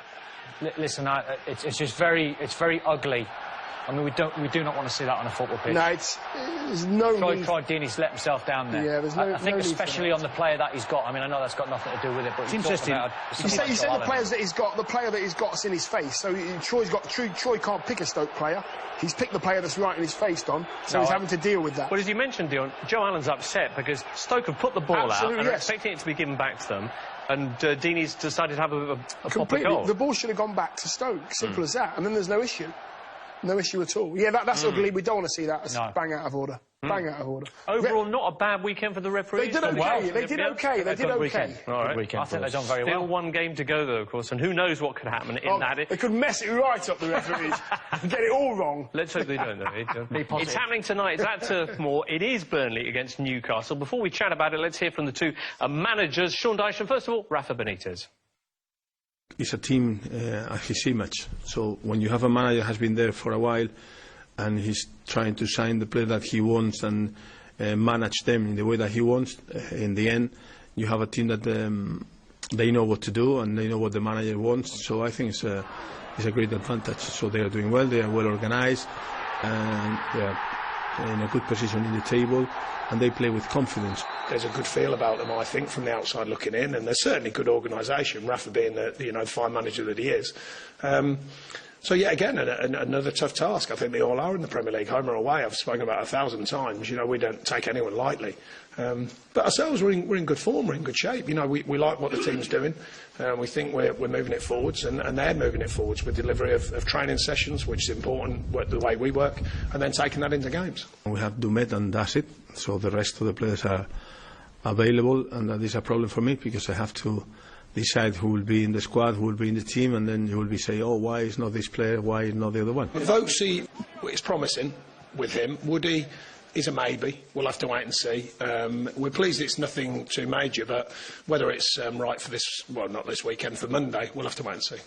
Listen, it's just very ugly. I mean, we do not want to see that on a football pitch. No, there's no need. Troy Deeney's let himself down there. Yeah, there's no. I think no especially on the player that he's got. I mean, I know that's got nothing to do with it, but it's interesting. You say the players that he's got, the player that he's got's in his face. So Troy can't pick a Stoke player. He's picked the player that's right in his face, Don. So he's having to deal with that. Well, as you mentioned, Dion, Joe Allen's upset because Stoke have put the ball out and are expecting it to be given back to them. And Deeney's decided to have a proper goal. The ball should have gone back to Stoke. Simple as that. And then there's no issue. No issue at all. Yeah, that's ugly. We don't want to see that. It's bang out of order. Bang out of order. Overall, not a bad weekend for the referees. They did okay. They did okay. They did okay. All right. I think they've done very well. Still one game to go, though, of course, and who knows what could happen in that. They could mess it right up, the referees, and get it all wrong. Let's hope they don't, though. It's happening tonight. It's at Turf Moor. It is Burnley against Newcastle. Before we chat about it, let's hear from the two managers, Sean Dyche and, first of all, Rafa Benitez. It's a team at his image. So when you have a manager who has been there for a while and he's trying to sign the player that he wants and manage them in the way that he wants, in the end, you have a team that they know what to do and they know what the manager wants. So I think it's a great advantage. So they are doing well, they are well organised, and they are in a good position in the table, and they play with confidence. There's a good feel about them, I think, from the outside looking in, and there's certainly good organisation, Rafa being the fine manager that he is. So, yeah, again, another tough task. I think they all are in the Premier League, home or away. I've spoken about 1,000 times. We don't take anyone lightly. But ourselves, we're in good form, we're in good shape. We like what the team's doing. We think we're moving it forwards, and they're moving it forwards with delivery of training sessions, which is important, the way we work, and then taking that into games. We have Dumet, and that's it. So the rest of the players are available, and that is a problem for me because I have to decide who will be in the squad, who will be in the team, and then you will be saying, oh, why is not this player, why is not the other one? Vokesy is promising with him. Woody is a maybe. We'll have to wait and see. We're pleased it's nothing too major, but whether it's right for this, well, not this weekend, for Monday, we'll have to wait and see.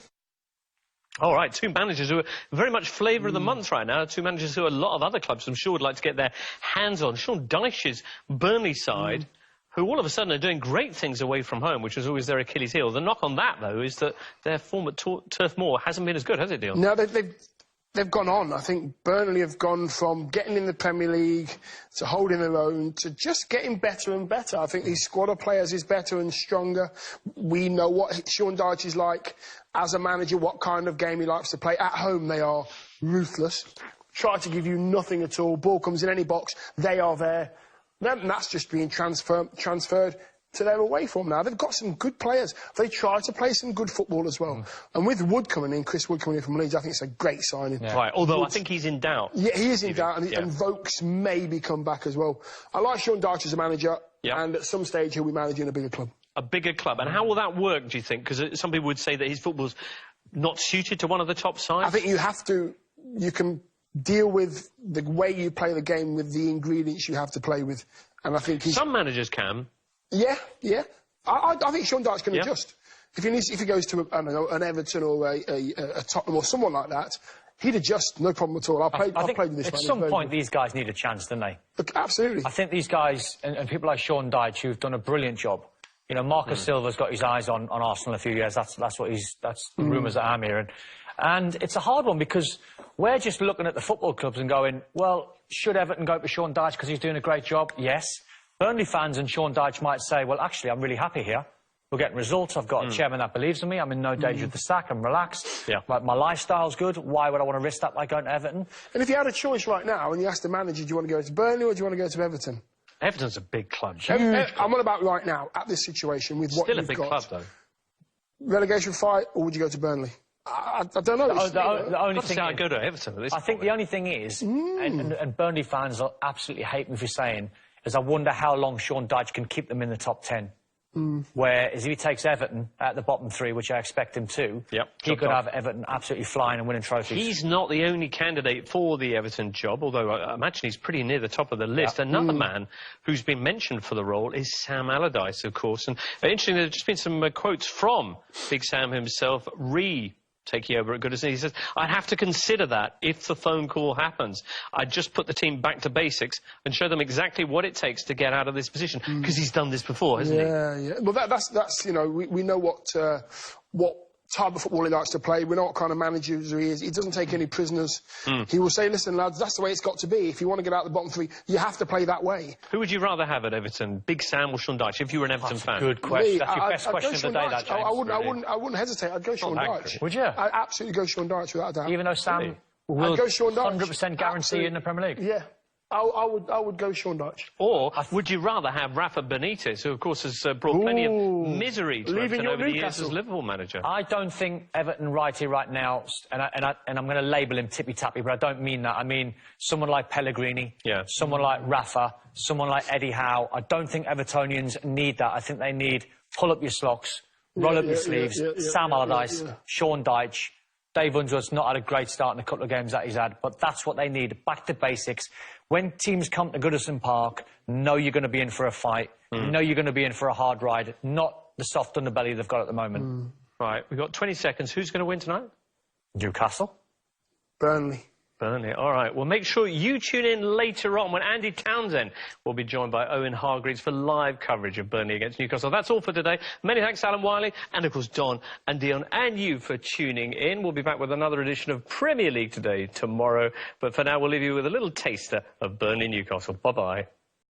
All right, two managers who are very much flavour of the month right now. Two managers who a lot of other clubs, I'm sure, would like to get their hands on. Sean Dyche's Burnley side, who all of a sudden are doing great things away from home, which was always their Achilles heel. The knock on that, though, is that their form at Turf Moor hasn't been as good, has it, Dion? No, they've gone on. I think Burnley have gone from getting in the Premier League to holding their own to just getting better and better. I think these squad of players is better and stronger. We know what Sean Dyche is like as a manager, what kind of game he likes to play. At home, they are ruthless. Try to give you nothing at all. Ball comes in any box, they are there. And that's just being transferred to their away form now. They've got some good players. They try to play some good football as well. And with Wood coming in, Chris Wood coming in from Leeds, I think it's a great signing. Yeah. Right, although I think he's in doubt. Yeah, he is in doubt, and Vokes maybe come back as well. I like Sean Dyche as a manager, and at some stage he'll be managing a bigger club. A bigger club. And how will that work, do you think? Because some people would say that his football's not suited to one of the top sides. I think you can deal with the way you play the game with the ingredients you have to play with. And I think some managers can. Yeah. I think Sean Dyche can adjust. If he goes to an Everton or a Tottenham or someone like that, he'd adjust, no problem at all. I've played with this man. At some point, these guys need a chance, don't they? Look, absolutely. I think these guys and people like Sean Dyche who've done a brilliant job. Marcus Silva's got his eyes on Arsenal a few years. That's the rumours that I'm hearing. And it's a hard one because we're just looking at the football clubs and going, well, should Everton go to Sean Dyche because he's doing a great job? Yes. Burnley fans and Sean Dyche might say, well, actually, I'm really happy here. We're getting results. I've got a chairman that believes in me. I'm in no danger of the sack. I'm relaxed. Yeah. My lifestyle's good. Why would I want to risk that by going to Everton? And if you had a choice right now and you asked the manager, do you want to go to Burnley or do you want to go to Everton? Everton's a big club. I'm on about right now, at this situation, with what you've got. Still a big club, though. Relegation fight, or would you go to Burnley? I don't know. The only thing I'd go to Everton. I think the only thing is, and Burnley fans will absolutely hate me for saying, is I wonder how long Sean Dyche can keep them in the top 10. Whereas if he takes Everton at the bottom three, which I expect him to, he could have Everton absolutely flying and winning trophies. He's not the only candidate for the Everton job, although I imagine he's pretty near the top of the list. Another man who's been mentioned for the role is Sam Allardyce, of course. And interestingly, there's just been some quotes from Big Sam himself, taking over at Goodison. He says, I'd have to consider that if the phone call happens. I'd just put the team back to basics and show them exactly what it takes to get out of this position, because he's done this before, hasn't he? Yeah. Well, that's you know, we know what type of football he likes to play. We know what kind of manager he is. He doesn't take any prisoners. He will say, listen, lads, that's the way it's got to be. If you want to get out of the bottom three, you have to play that way. Who would you rather have at Everton, Big Sam or Sean Dyche, if you were an Everton fan? Good question. That's your best question of the day, that, James. I wouldn't hesitate. I'd go Sean Dyche. Would you? I'd absolutely go Sean Dyche, without a doubt. Even though Sam will 100% guarantee in the Premier League? Yeah. I would go Sean Dyche. Or would you rather have Rafa Benitez, who, of course, has brought plenty of misery to Everton over the years as Liverpool manager? I don't think Everton right now, and I'm going to label him tippy-tappy, but I don't mean that. I mean someone like Pellegrini, someone like Rafa, someone like Eddie Howe. I don't think Evertonians need that. I think they need pull up your socks, roll up your sleeves, Sam Allardyce, Sean Dyche. Dave Unsworth's not had a great start in a couple of games that he's had, but that's what they need, back to basics. When teams come to Goodison Park, know you're going to be in for a fight, know you're going to be in for a hard ride, not the soft underbelly they've got at the moment. Right, we've got 20 seconds. Who's going to win tonight? Newcastle. Burnley. All right. Well, make sure you tune in later on when Andy Townsend will be joined by Owen Hargreaves for live coverage of Burnley against Newcastle. That's all for today. Many thanks, Alan Wiley, and, of course, Don and Dion, and you for tuning in. We'll be back with another edition of Premier League Today tomorrow. But for now, we'll leave you with a little taster of Burnley Newcastle. Bye-bye.